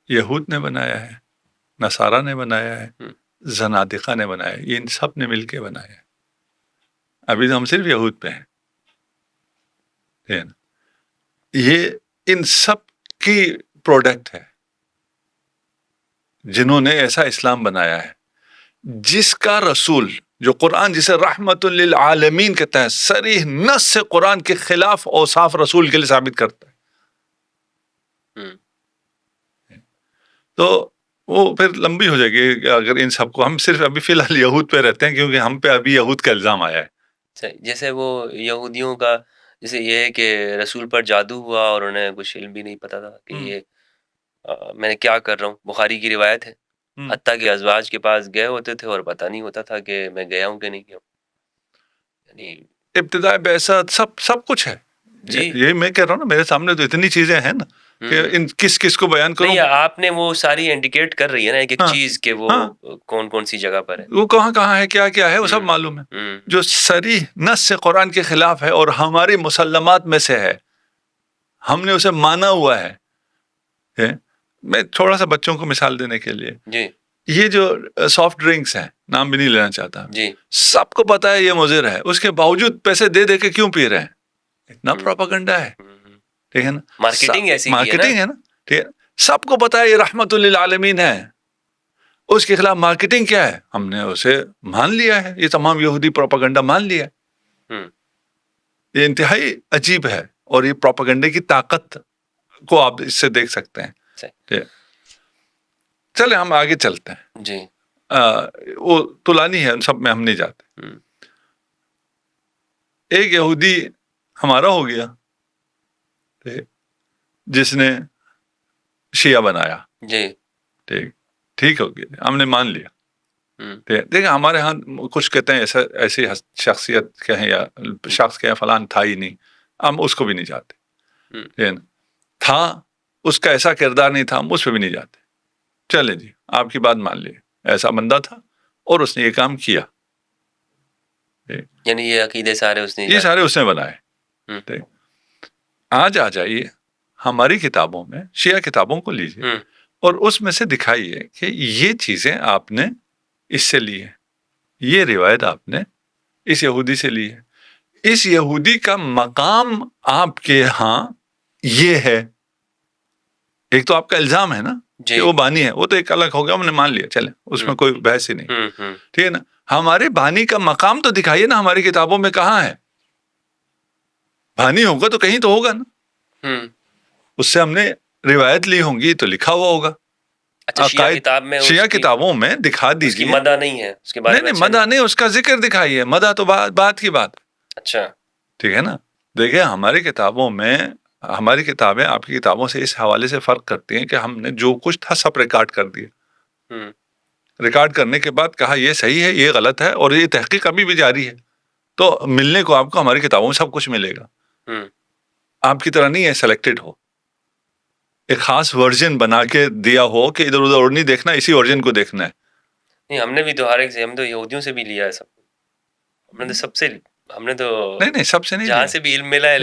یہود نے بنایا ہے، نصارہ نے بنایا ہے، زنادقہ نے بنایا ہے. یہ ان سب نے مل کے بنایا ہے. ابھی تو ہم صرف یہود پہ ہیں. یہ ان سب کی پروڈکٹ ہے جنہوں نے ایسا اسلام بنایا ہے جس کا رسول جو قرآن جسے رحمت للعالمین کہتا ہے صریح نص سے قرآن کے خلاف اوصاف رسول کے لیے ثابت کرتا ہے. تو وہ پھر لمبی ہو جائے گی اگر ان سب کو. ہم صرف ابھی فی الحال یہود پہ رہتے ہیں کیونکہ ہم پہ ابھی یہود کا الزام آیا ہے. جیسے وہ یہودیوں کا جیسے یہ ہے کہ رسول پر جادو ہوا اور انہیں کچھ علم بھی نہیں پتا تھا کہ یہ میں کیا کر رہا ہوں. بخاری کی روایت ہے حتیٰ کہ ازواج کے پاس گئے ہوتے تھے اور پتہ نہیں ہوتا تھا کہ میں گیا ہوں کہ نہیں گیا ہوں. یعنی ابتداء بعثت سب کچھ ہے. جی یہ میں کہہ رہا ہوں نا میرے سامنے تو اتنی چیزیں ہیں نا کہ ان کس کو بیان کروں. نہیں آپ نے وہ ساری انڈیکیٹ کر رہی ہے نا ایک چیز کہ وہ کون سی جگہ پر ہے, وہ کہاں ہے کیا ہے وہ سب معلوم ہے. جو صریح نص سے قرآن کے خلاف ہے اور ہماری مسلمات میں سے ہے, ہم نے اسے مانا ہوا ہے. میں تھوڑا سا بچوں کو مثال دینے کے لیے, جی یہ جو سافٹ ڈرنکس ہیں, نام بھی نہیں لینا چاہتا, جی سب کو پتا ہے یہ مضر ہے, اس کے باوجود پیسے دے کے کیوں پی رہے ہیں؟ اتنا پروپیگنڈا ہے. ٹھیک ہے نا, مارکیٹنگ ایسی مارکیٹنگ ہے نا. ٹھیک ہے, سب کو پتا ہے یہ رحمت للعالمین ہے, اس کے خلاف مارکیٹنگ کیا ہے؟ ہم نے اسے مان لیا ہے, یہ تمام یہودی پروپیگنڈا مان لیا ہے. یہ انتہائی عجیب ہے اور یہ پروپیگنڈے کی طاقت کو آپ اس سے دیکھ سکتے ہیں. چلے ہم آگے چلتے ہیں. جی وہ طولانی ہے, ان سب میں ہم نہیں جاتے. ایک یہودی ہمارا ہو گیا جس نے شیعہ بنایا. جی ٹھیک ہو گیا, ہم نے مان لیا. دیکھیں ہمارے ہاں کچھ کہتے ہیں ایسی شخصیت کہیں یا شخص کہیں فلان تھا ہی نہیں, ہم اس کو بھی نہیں جاتے. تھا اس کا ایسا کردار نہیں تھا, ہم اس پہ بھی نہیں جاتے. چلے جی آپ کی بات مان لیے, ایسا بندہ تھا اور اس نے یہ کام کیا. یعنی یہ عقیدے سارے اس نے بنائے. آج آ جائیے ہماری کتابوں میں, شیعہ کتابوں کو لیجیے اور اس میں سے دکھائیے کہ یہ چیزیں آپ نے اس سے لی ہے, یہ روایت آپ نے اس یہودی سے لی ہے. اس یہودی کا مقام آپ کے ہاں یہ ہے. ایک تو آپ کا الزام ہے نا کہ وہ بانی ہے, وہ تو ایک الگ ہو گیا, ہم نے مان لیا, چلے اس میں کوئی بحث ہی نہیں. ٹھیک ہے نا, ہمارے بانی کا مقام تو دکھائیے نا ہماری کتابوں میں کہاں ہے. بانی ہوگا تو کہیں تو ہوگا نا, اس سے ہم نے روایت لی ہوں گی تو لکھا ہوا ہوگا. شیعہ کتابوں میں دکھا دیجیے. مدح نہیں ہے اس کے بارے میں, نہیں مدح نہیں, اس کا ذکر دکھائیے. مدح تو بات کی بات. اچھا ٹھیک ہے نا. دیکھیں ہماری کتابوں میں, ہماری کتابیں آپ کی کتابوں سے اس حوالے سے فرق کرتی ہیں کہ ہم نے جو کچھ تھا سب ریکارڈ کر دیا. ریکارڈ کرنے کے بعد کہا یہ صحیح ہے, یہ غلط ہے, اور یہ تحقیق ابھی بھی جاری ہے. تو ملنے کو آپ کو ہماری کتابوں میں سب کچھ ملے گا. آپ کی طرح نہیں ہے سلیکٹڈ ہو, ایک خاص ورژن بنا کے دیا ہو کہ ادھر ادھر اور نہیں دیکھنا, اسی ورژن کو دیکھنا ہے. نہیں, ہم نے بھی تو ہر ایک سے, ہم تو یہودیوں سے بھی لیا ہے سب. ہم نے تو سب سے, ہم نے تو نہیں سب سے نہیں, جہاں سے بھی علم ملا ہے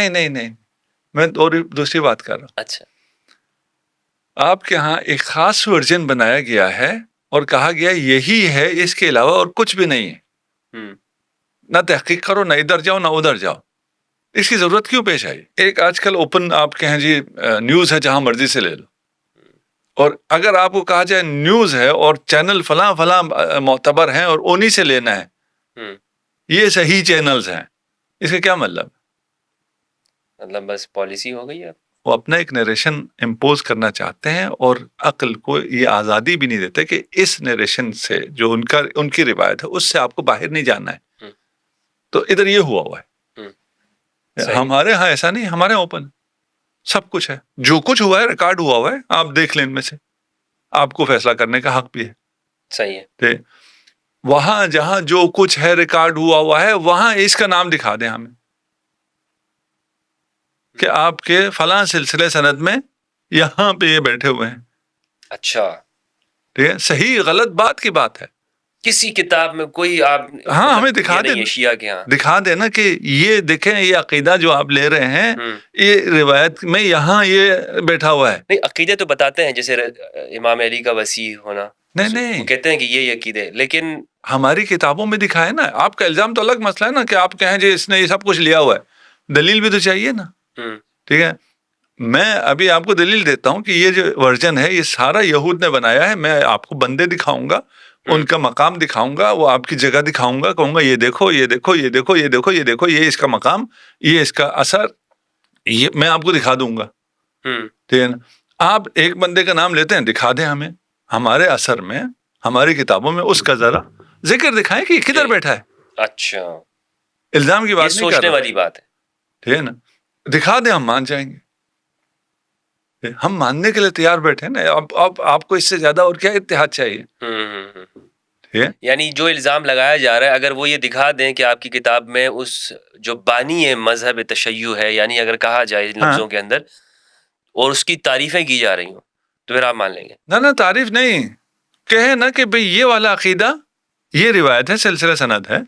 نہیں, میں دوسری بات کر رہا ہوں. اچھا, آپ کے ہاں ایک خاص ورژن بنایا گیا ہے اور کہا گیا یہی ہے, اس کے علاوہ اور کچھ بھی نہیں ہے. نہ تحقیق کرو, نہ ادھر جاؤ نہ ادھر جاؤ. اس کی ضرورت کیوں پیش آئی؟ ایک آج کل اوپن آپ کہیں جی نیوز ہے, جہاں مرضی سے لے لو. اور اگر آپ کو کہا جائے نیوز ہے اور چینل فلاں معتبر ہیں اور انہی سے لینا ہے, یہ صحیح چینلز ہیں, اس کا کیا مطلب؟ مطلب بس پالیسی ہو گئی ہے. وہ اپنا ایک نیریشن امپوز کرنا چاہتے ہیں اور عقل کو یہ آزادی بھی نہیں دیتے کہ اس نیریشن سے جو ان کی روایت ہے اس سے آپ کو باہر نہیں جانا ہے. تو ادھر یہ ہوا ہے. ہمارے ہاں ایسا نہیں, ہمارے ہاں اوپن سب کچھ ہے, جو کچھ ہوا ہے ریکارڈ ہوا ہے, آپ دیکھ لیں ان میں سے, آپ کو فیصلہ کرنے کا حق بھی ہے. صحیح ہے. وہاں جہاں جو کچھ ہے ریکارڈ ہوا ہے, وہاں اس کا نام دکھا دیں ہمیں کہ آپ کے فلاں سلسلے سند میں یہاں پہ یہ بیٹھے ہوئے ہیں. اچھا, ٹھیک ہے, صحیح غلط بات کی بات ہے. کسی کتاب میں کوئی آپ ہاں ہمیں دکھا دیں, شیعہ کے ہاں دکھا دینا کہ یہ دیکھیں یہ عقیدہ جو آپ لے رہے ہیں یہ روایت میں یہاں یہ بیٹھا ہوا ہے. نہیں, عقیدے تو بتاتے ہیں, جیسے امام علی کا وسیع ہونا, نہیں وہ کہتے ہیں کہ یہ عقیدے, لیکن ہماری کتابوں میں دکھائے نا. آپ کا الزام تو الگ مسئلہ ہے نا کہ آپ کہیں جی اس نے یہ سب کچھ لیا ہوا ہے, دلیل بھی تو چاہیے نا. ٹھیک ہے, میں ابھی آپ کو دلیل دیتا ہوں کہ یہ جو ورژن ہے یہ سارا یہود نے بنایا ہے. میں آپ کو بندے دکھاؤں گا, ان کا مقام دکھاؤں گا, وہ آپ کی جگہ دکھاؤں گا, کہوں گا یہ دیکھو یہ دیکھو یہ دیکھو یہ دیکھو یہ دیکھو, یہ اس کا مقام, یہ اس کا اثر, یہ میں آپ کو دکھا دوں گا. ٹھیک ہے نا. آپ ایک بندے کا نام لیتے ہیں, دکھا دیں ہمیں ہمارے اثر میں, ہماری کتابوں میں اس کا ذرا ذکر دکھائیں کہ یہ کدھر بیٹھا ہے. اچھا, الزام کی بات نہیں کر سوچنے رہا. والی بات ہے. ٹھیک ہے نا, دکھا دیں, ہم مان جائیں گے. ہم ماننے کے لیے تیار بیٹھے نا. اب آپ کو اس سے زیادہ اور کیا اتحاد چاہیے؟ یعنی جو الزام لگایا جا رہا ہے, اگر وہ یہ دکھا دیں کہ آپ کی کتاب میں اس جو بانی ہے مذہب تشیع ہے, یعنی اگر کہا جائے ان لفظوں کے اندر, اور اس کی تعریفیں کی جا رہی ہوں, تو پھر آپ مان لیں گے؟ نہ تعریف نہیں, کہے نا کہ بھئی یہ والا عقیدہ, یہ روایت ہے, سلسلہ سند ہے.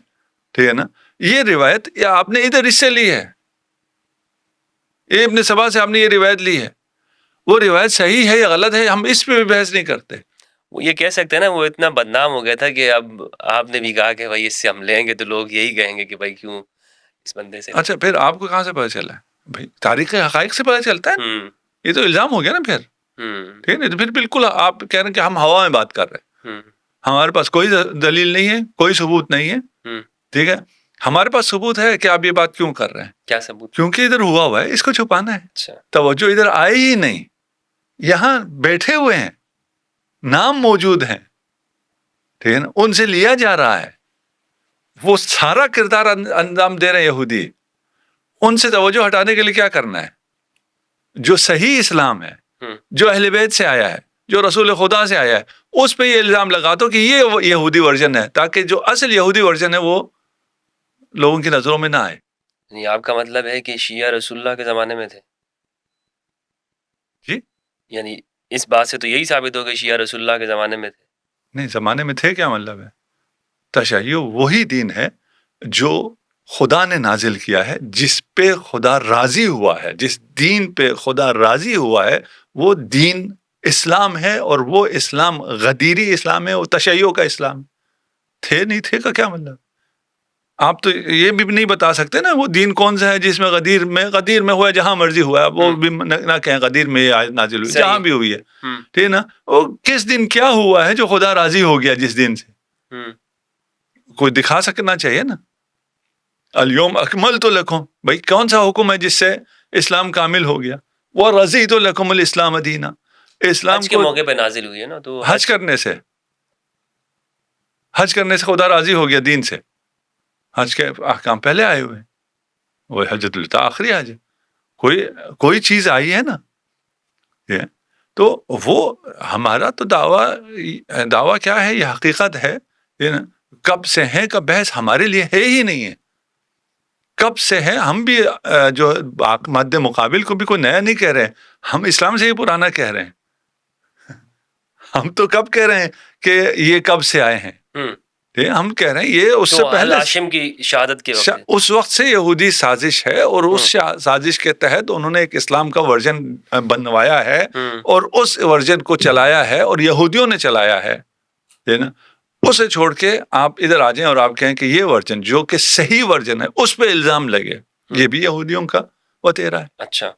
ٹھیک ہے نا, یہ روایت یا آپ نے ادھر اس سے لی ہے, ابن سبا سے آپ نے یہ روایت لی ہے, وہ روایت صحیح ہے یا غلط ہے, ہم اس پہ بھی بحث نہیں کرتے. وہ یہ کہہ سکتے ہیں نا, وہ اتنا بدنام ہو گیا تھا کہ اب آپ نے بھی کہا کہ بھائی اس سے ہم لیں گے, تو لوگ یہی کہیں گے کہ بھائی کیوں اس بندے سے. اچھا, پھر آپ کو کہاں سے پتہ چلا ہے؟ بھائی تاریخ حقائق سے پتہ چلتا ہے. یہ تو الزام ہو گیا نا پھر. ٹھیک ہے, تو پھر بالکل آپ کہہ رہے ہیں کہ ہم ہوا میں بات کر رہے ہیں. ہمارے پاس کوئی دلیل نہیں ہے, کوئی ثبوت نہیں ہے. ٹھیک ہے, ہمارے پاس ثبوت ہے کہ آپ یہ بات کیوں کر رہے ہیں. کیا ثبوت؟ کیونکہ ادھر ہوا ہے, اس کو چھپانا ہے. اچھا, توجہ ادھر آئے ہی نہیں, یہاں بیٹھے ہوئے ہیں, نام موجود ہیں. ٹھیک ہے نا, ان سے لیا جا رہا ہے, وہ سارا کردار انجام دے رہے ہیں یہودی. ان سے توجہ ہٹانے کے لیے کیا کرنا ہے؟ جو صحیح اسلام ہے, جو اہل بیت سے آیا ہے, جو رسول خدا سے آیا ہے, اس پہ یہ الزام لگا دو کہ یہ یہودی ورژن ہے, تاکہ جو اصل یہودی ورژن ہے وہ لوگوں کی نظروں میں نہ آئے. یعنی آپ کا مطلب ہے کہ شیعہ رسول اللہ کے زمانے میں تھے؟ جی, یعنی اس بات سے تو یہی ثابت ہو کہ شیعہ رسول اللہ کے زمانے میں تھے. نہیں, زمانے میں تھے کیا مطلب ہے؟ تشیع وہی دین ہے جو خدا نے نازل کیا ہے, جس پہ خدا راضی ہوا ہے, جس دین پہ خدا راضی ہوا ہے, وہ دین اسلام ہے. اور وہ اسلام غدیری اسلام ہے, وہ تشیع کا اسلام. تھے نہیں تھے کا کیا مطلب؟ آپ تو یہ بھی نہیں بتا سکتے نا وہ دین کون سا ہے جس میں غدیر میں ہوا ہے, جہاں مرضی ہوا ہے. وہ بھی نہ کہیں غدیر میں نازل ہوئی, جہاں بھی ہوئی ہے. ٹھیک ہے نا, وہ کس دن کیا ہوا ہے جو خدا راضی ہو گیا جس دن سے, کوئی دکھا سکنا چاہیے نا. الیوم اکملت لکم, بھائی کون سا حکم ہے جس سے اسلام کامل ہو گیا؟ ورضیت لکم الاسلام دینا. اسلام حج کے موقع پہ نازل ہوئی ہے نا, تو حج کرنے سے خدا راضی ہو گیا دین سے. حج کے احکام پہلے آئے ہوئے ہیں, وہ حجۃ الوداع آخری حج ہے. کوئی چیز آئی ہے نا, تو وہ ہمارا تو دعویٰ کیا ہے, یہ حقیقت ہے. کب سے ہے کا بحث ہمارے لیے ہے ہی نہیں ہے. کب سے ہے, ہم بھی جو مد مقابل کو بھی کوئی نیا نہیں کہہ رہے ہیں, ہم اسلام سے ہی پرانا کہہ رہے ہیں. ہم تو کب کہہ رہے ہیں کہ یہ کب سے آئے ہیں, ہم کہہ رہے ہیں یہ اس سے پہلے ہاشم کی شہادت کے وقت, اس وقت سے یہودی سازش ہے. اور اس سازش کے تحت انہوں نے ایک اسلام کا ورژن بنوایا ہے, اور اس ورژن کو چلایا ہے, اور یہودیوں نے چلایا ہے. نا, اسے چھوڑ کے آپ ادھر آ جائیں اور آپ کہیں کہ یہ ورژن جو کہ صحیح ورژن ہے اس پہ الزام لگے, یہ بھی یہودیوں کا وتیرا ہے. اچھا,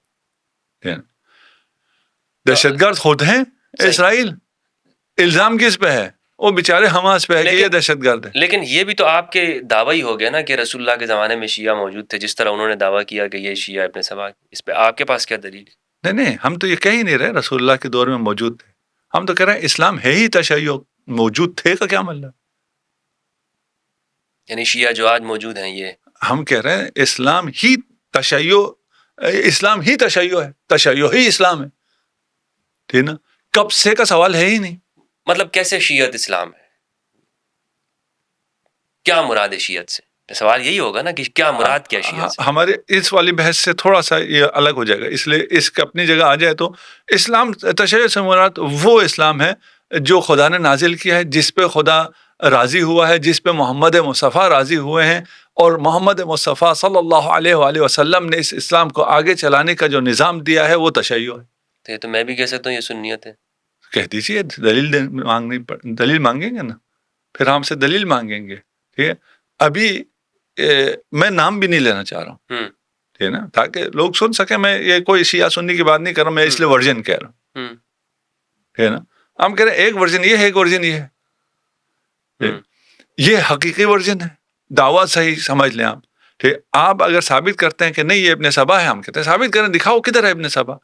دہشت گرد خود ہیں اسرائیل, الزام کس پہ ہے؟ وہ بیچارے حماس پہ ہے کہ یہ دہشت گرد ہے. لیکن یہ بھی تو آپ کے دعویٰ ہی ہو گیا نا کہ رسول اللہ کے زمانے میں شیعہ موجود تھے, جس طرح انہوں نے دعویٰ کیا کہ یہ شیعہ ابن سبا. اس پہ آپ کے پاس کیا دلیل؟ نہیں, ہم تو یہ کہہ ہی نہیں رہے رسول اللہ کے دور میں موجود تھے. ہم تو کہہ رہے ہیں اسلام ہے ہی تشیع, موجود تھے کا کیا مطلب؟ یعنی شیعہ جو آج موجود ہیں, یہ ہم کہہ رہے ہیں اسلام ہی تشیع ہے, تشیع ہی اسلام ہے. ٹھیک نا, کب سے کا سوال ہے ہی نہیں. مطلب کیسے شیعت اسلام ہے؟ کیا مراد ہے شیعت سے؟ سوال یہی ہوگا نا کہ کیا مراد کیا شیعت سے؟ ہمارے اس والی بحث سے تھوڑا سا یہ الگ ہو جائے گا, اس لیے اس کا اپنی جگہ آ جائے تو اسلام تشیع سے مراد وہ اسلام ہے جو خدا نے نازل کیا ہے, جس پہ خدا راضی ہوا ہے, جس پہ محمد مصطفیٰ راضی ہوئے ہیں. اور محمد مصطفیٰ صلی اللہ علیہ وآلہ وسلم نے اس اسلام کو آگے چلانے کا جو نظام دیا ہے وہ تشیع ہے. تو میں بھی کہہ سکتا ہوں یہ سنیت ہے. کہہ دیجیے, دلیل مانگیں گے نا, پھر ہم سے دلیل مانگیں گے. ٹھیک ہے, ابھی میں نام بھی نہیں لینا چاہ رہا ہوں, ٹھیک ہے نا, تاکہ لوگ سن سکیں. میں یہ کوئی شیعہ سنی کی بات نہیں کر رہا, میں اس لیے ورژن کہہ رہا ہوں, ٹھیک ہے نا. ہم کہہ رہے ہیں ایک ورژن یہ ہے, ایک ورژن یہ ہے, یہ حقیقی ورژن ہے. دعویٰ صحیح سمجھ لیں آپ. ٹھیک, آپ اگر ثابت کرتے ہیں کہ نہیں یہ ابن سبا ہے, ہم کہتے ہیں ثابت کریں, دکھاؤ کدھر ہے ابن سبا.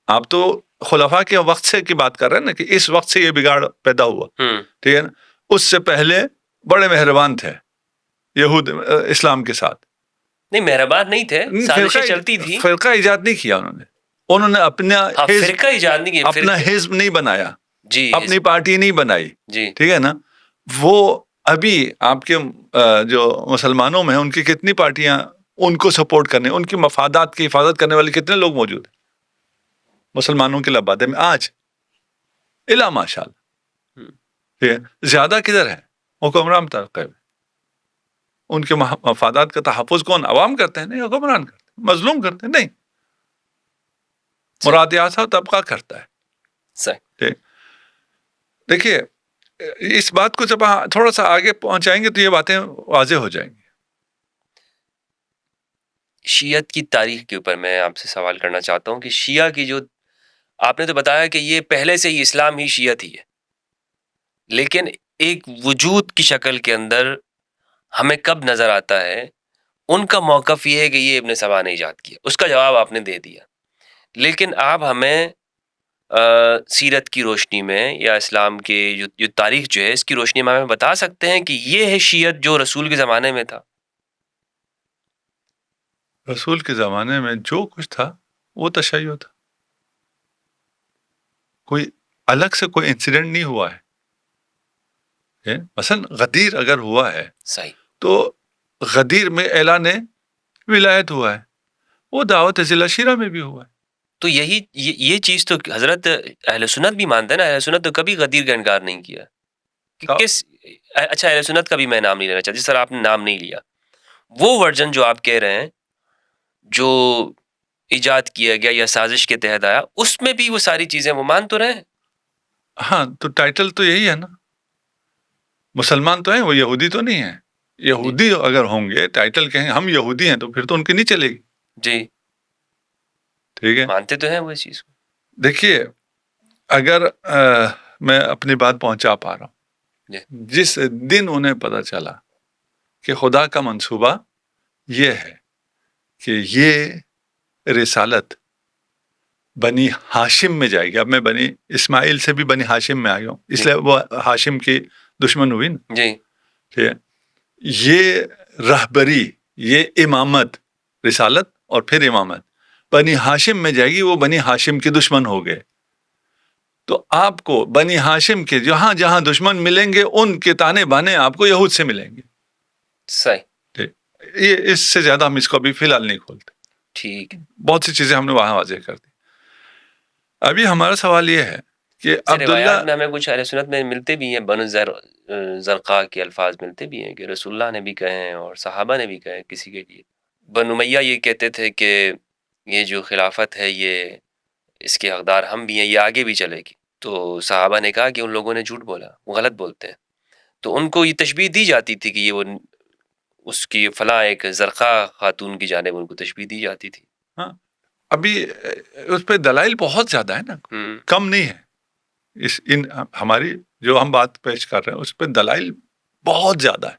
آپ تو خلفاء کے وقت سے کی بات کر رہے ہیں نا, کہ اس وقت سے یہ بگاڑ پیدا ہوا. ٹھیک ہے نا, اس سے پہلے بڑے مہربان تھے یہود اسلام کے ساتھ. نہیں, مہربان نہیں تھے, سازشیں چلتی تھی. فرقہ ایجاد نہیں کیا انہوں نے اپنا فرقہ ایجاد نہیں کیا, اپنا حزب نہیں بنایا, جی, اپنی پارٹی نہیں بنائی. جی, ٹھیک ہے نا. وہ ابھی آپ کے جو مسلمانوں میں ہیں, ان کی کتنی پارٹیاں ان کو سپورٹ کرنے, ان کی مفادات کی حفاظت کرنے والے کتنے لوگ موجود ہیں مسلمانوں کے لبادے میں آج الا ماشاء اللہ. زیادہ کدھر ہے حکمران طبقے میں. ان کے مفادات کا تحفظ کون, عوام کرتے ہیں؟ نہیں, حکمران کرتے ہیں. مظلوم کرتے ہیں؟ نہیں, مراد یاسا طبقہ کرتا ہے. صحیح. دیکھیے, اس بات کو جب تھوڑا سا آگے پہنچائیں گے تو یہ باتیں واضح ہو جائیں گی. شیعت کی تاریخ کے اوپر میں آپ سے سوال کرنا چاہتا ہوں کہ شیعہ کی جو آپ نے تو بتایا کہ یہ پہلے سے ہی اسلام ہی شیعت ہی ہے, لیکن ایک وجود کی شکل کے اندر ہمیں کب نظر آتا ہے ان کا موقف یہ ہے کہ یہ ابن سبا نے ایجاد کیا. اس کا جواب آپ نے دے دیا, لیکن آپ ہمیں سیرت کی روشنی میں یا اسلام کے جو تاریخ جو ہے اس کی روشنی میں ہمیں بتا سکتے ہیں کہ یہ ہے شیعت جو رسول کے زمانے میں تھا. رسول کے زمانے میں جو کچھ تھا وہ تشیع تھا. کوئی الگ سے کوئی انسیڈنٹ نہیں ہوا ہے. مثلا غدیر اگر ہوا ہے صحیح, تو غدیر میں اعلان ولایت ہوا ہے, وہ دعوت ضلع شیرہ میں بھی ہوا ہے. تو یہ چیز تو حضرت اہل سنت بھی مانتے ہیں نا. اہل سنت تو کبھی غدیر کا انکار نہیں کیا. اچھا, اہل سنت کا بھی میں نام نہیں لینا چاہتا, جس طرح آپ نے نام نہیں لیا, وہ ورژن جو آپ کہہ رہے ہیں جو ایجاد کیا گیا یا سازش کے تحت آیا, اس میں بھی وہ ساری چیزیں وہ مان تو رہے ہیں. ہاں, تو ٹائٹل تو یہی ہے نا, مسلمان تو ہیں, وہ یہودی تو نہیں ہیں. یہودی اگر ہوں گے ٹائٹل کہیں ہم یہودی ہیں تو پھر تو ان کی نہیں چلے گی. جی, ٹھیک ہے, مانتے تو ہیں وہ اس چیز کو. دیکھیے, اگر میں اپنی بات پہنچا پا رہا ہوں, جس دن انہیں پتہ چلا کہ خدا کا منصوبہ یہ ہے کہ یہ رسالت بنی ہاشم میں جائے گی. اب میں بنی اسماعیل سے بھی بنی ہاشم میں آ گیا ہوں, اس لیے وہ ہاشم کی دشمن ہوئی نا. جی, ٹھیک ہے, یہ رہبری, یہ امامت, رسالت اور پھر امامت بنی ہاشم میں جائے گی, وہ بنی ہاشم کے دشمن ہو گئے. تو آپ کو بنی ہاشم کے جہاں جہاں دشمن ملیں گے ان کے تانے بانے آپ کو یہود سے ملیں گے. صحیح, ٹھیک, یہ اس سے زیادہ ہم اس کو ابھی فی الحال نہیں کھولتے. ٹھیک, بہت سی چیزیں ہم نے وہاں واضح کر دی. ابھی ہمارا سوال یہ ہے کہ روایات میں ہمیں کچھ اہل سنت میں ملتے بھی ہیں, بنو زرقاء کے الفاظ ملتے بھی ہیں کہ رسول اللہ نے بھی کہے ہیں اور صحابہ نے بھی کہے کسی کے لیے. بنو امیہ یہ کہتے تھے کہ یہ جو خلافت ہے یہ اس کے حقدار ہم بھی ہیں, یہ آگے بھی چلے گی. تو صحابہ نے کہا کہ ان لوگوں نے جھوٹ بولا, وہ غلط بولتے ہیں. تو ان کو یہ تشبیہ دی جاتی تھی کہ یہ وہ اس کی فلاں ایک زرقاء خاتون کی جانب ان کو تشبیہ دی جاتی تھی. ہاں, ابھی اس پہ دلائل بہت زیادہ ہے نا, کم نہیں ہے. ان ہماری جو ہم بات پیش کر رہے ہیں اس پہ دلائل بہت زیادہ ہے.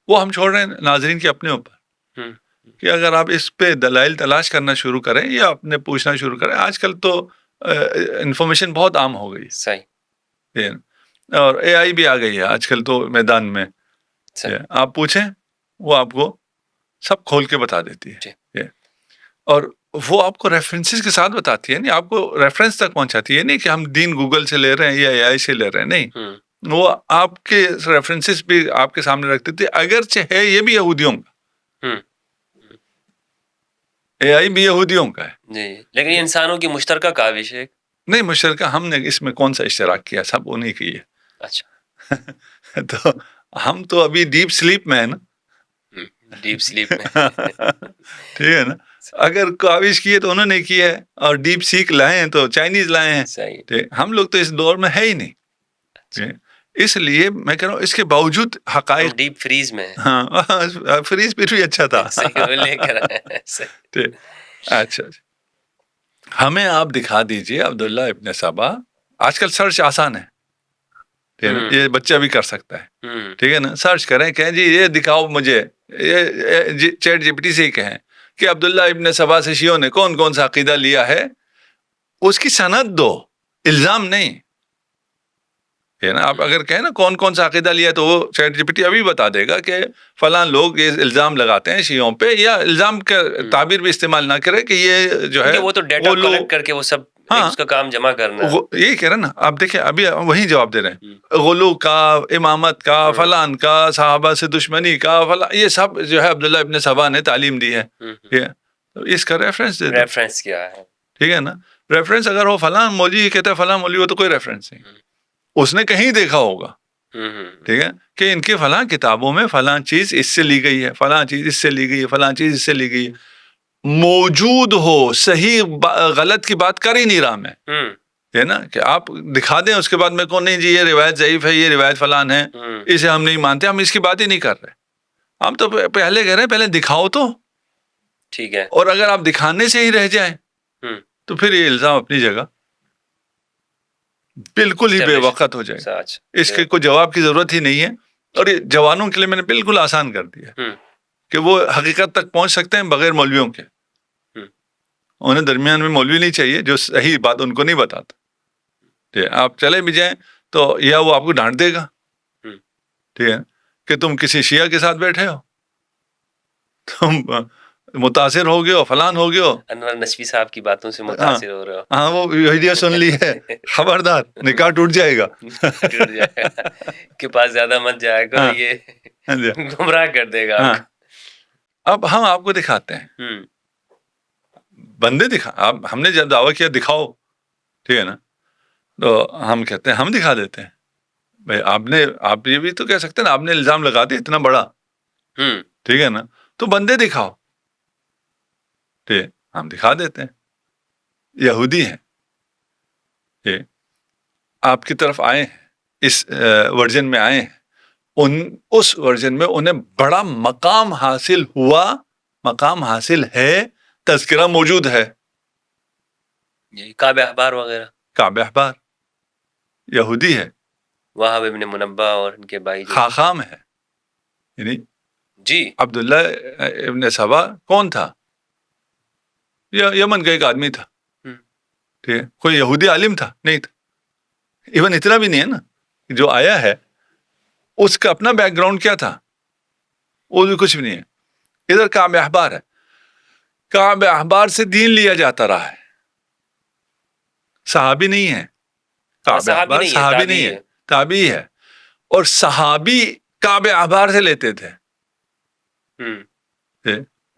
وہ ہم چھوڑ رہے ہیں ناظرین کے اپنے اوپر کہ اگر آپ اس پہ دلائل تلاش کرنا شروع کریں یا اپنے پوچھنا شروع کریں. آج کل تو انفارمیشن بہت عام ہو گئی. صحیح, اور اے آئی بھی آ گئی ہے آج کل تو میدان میں. آپ پوچھیں وہ آپ کو سب کھول کے بتا دیتی ہے, اور وہ آپ کو ریفرنسز کے ساتھ بتاتی ہے. نہیں, آپ کو ریفرنس تک پہنچاتی ہے. نہیں کہ ہم دین گوگل سے لے رہے ہیں یا اے آئی سے لے رہے ہیں, نہیں, وہ آپ کے ریفرنسز بھی آپ کے سامنے رکھتی تھی. اگرچہ ہے یہ بھی یہودیوں کا, اے آئی بھی یہودیوں کا ہے, جی, لیکن یہ انسانوں کی مشترکہ کاوش ہے. نہیں, مشترکہ ہم نے اس میں کون سا اشتراک کیا, سب انہیں کی ہے. اچھا, تو ہم تو ابھی ڈیپ سلیپ میں ہیں نا. ڈیپ سلیپ میں ٹھیک ہے نا, اگر کاوش کی ہے تو انہوں نے کی ہے, اور ڈیپ سیک لائے ہیں تو چائنیز لائے ہیں. ہم لوگ تو اس دور میں ہے ہی نہیں. اس لیے میں کہہ رہا ہوں اس کے باوجود حقائق ڈیپ فریز میں ہیں. ہاں فریز پھر بھی اچھا تھا. صحیح وہ لے کر آئے ہیں. صحیح. اچھا ہمیں آپ دکھا دیجئے عبداللہ ابن سبا. آج کل سرچ آسان ہے, یہ بچہ بھی کر سکتا ہے, ٹھیک ہے نا. سرچ کریں, کہیں جی یہ دکھاؤ مجھے, یہ چیٹ جی پی ٹی سے ہی کہیں کہ عبداللہ ابن سبا سے شیعوں نے کون کون سا عقیدہ لیا ہے, اس کی سند دو, الزام نہیں ہے نا. آپ اگر کہیں نا کون کون سا عقیدہ لیا تو وہ چیٹ جی پی ٹی ابھی بتا دے گا کہ فلاں لوگ یہ الزام لگاتے ہیں شیعوں پہ, یا الزام کا تعبیر بھی استعمال نہ کرے کہ یہ جو ہے وہ تو ڈیٹا کلیکٹ کر کے وہ سب اس کا کام جمع کرنا ہے. یہی کہہ رہے نا آپ, دیکھیں ابھی وہی جواب دے رہے ہیں, غلو کا, امامت کا, فلان کا, صحابہ سے دشمنی کا, فلاں, یہ سب جو ہے عبداللہ ابن سبا نے تعلیم دی ہے. اس کا ریفرنس دے دو, ریفرنس کیا ہے, ٹھیک ہے نا. ریفرنس اگر ہو فلاں مولوی کہتا ہے فلاں مولوی, وہ تو کوئی ریفرنس نہیں, اس نے کہیں دیکھا ہوگا, ٹھیک ہے, کہ ان کی فلاں کتابوں میں فلاں چیز اس سے لی گئی ہے, فلاں چیز اس سے لی گئی ہے, فلاں چیز اس سے لی گئی ہے, موجود ہو, صحیح غلط کی بات کر ہی نہیں رہا میں, ہے نا, کہ آپ دکھا دیں اس کے بعد میں کون نہیں جی یہ روایت ضعیف ہے, یہ روایت فلان ہے, اسے ہم نہیں مانتے, ہم اس کی بات ہی نہیں کر رہے. ہم تو پہلے کہہ رہے ہیں پہلے دکھاؤ تو, ٹھیک ہے. اور اگر آپ دکھانے سے ہی رہ جائیں تو پھر یہ الزام اپنی جگہ بالکل ہی بے وقت ہو جائے گا. اس کے کوئی جواب کی ضرورت ہی نہیں ہے. اور یہ جوانوں کے لیے میں نے بالکل آسان کر دیا کہ وہ حقیقت تک پہنچ سکتے ہیں بغیر مولویوں کے. انہیں درمیان میں مولوی نہیں چاہیے جو صحیح بات ان کو نہیں بتاتا. آپ چلے بھی جائیں تو یا وہ آپ کو ڈانٹ دے گا, ٹھیک ہے, کہ تم کسی شیعہ کے ساتھ بیٹھے ہو, تم متاثر ہو گئے ہو, فلان ہو گئے ہو, انور نشوی صاحب کی باتوں سے متاثر ہو رہے ہو, ہاں وہ ویڈیو سن لی ہے, خبردار نکاح ٹوٹ جائے گا, کے پاس زیادہ مت جائے گا, یہ گمراہ کر دے گا. اب ہم آپ کو دکھاتے ہیں, بندے ہم نے جب دعویٰ کیا دکھاؤ, ٹھیک ہے نا, تو ہم کہتے ہیں ہم دکھا دیتے ہیں. بھائی آپ یہ بھی تو کہہ سکتے ہیں نا, آپ نے الزام لگا دیا اتنا بڑا, ٹھیک ہے نا, تو بندے دکھاؤ, ٹھیک, ہم دکھا دیتے ہیں. یہودی ہیں, ٹھیک, آپ کی طرف آئے ہیں, اس ورژن میں آئے ہیں, اس ورژن میں انہیں بڑا مقام حاصل ہوا, مقام حاصل ہے, تذکرہ موجود ہے, کعب احبار وغیرہ. کعب احبار یہودی ہے, وہاب ابن منبہ اور ان کے بھائی خاخام ہے, یعنی جی عبداللہ ابن سبا کون تھا, یمن کا ایک آدمی تھا, ٹھیک ہے, کوئی یہودی عالم تھا نہیں تھا. ایون اتنا بھی نہیں ہے نا, جو آیا ہے اس کا اپنا بیک گراؤنڈ کیا تھا, وہ بھی کچھ بھی نہیں ہے. ادھر کعب احبار ہے, کعب احبار سے دین لیا جاتا رہا ہے, صحابی نہیں ہے, کعب احبار صحابی نہیں ہے, تابعی ہے, اور صحابی کعب احبار سے لیتے تھے.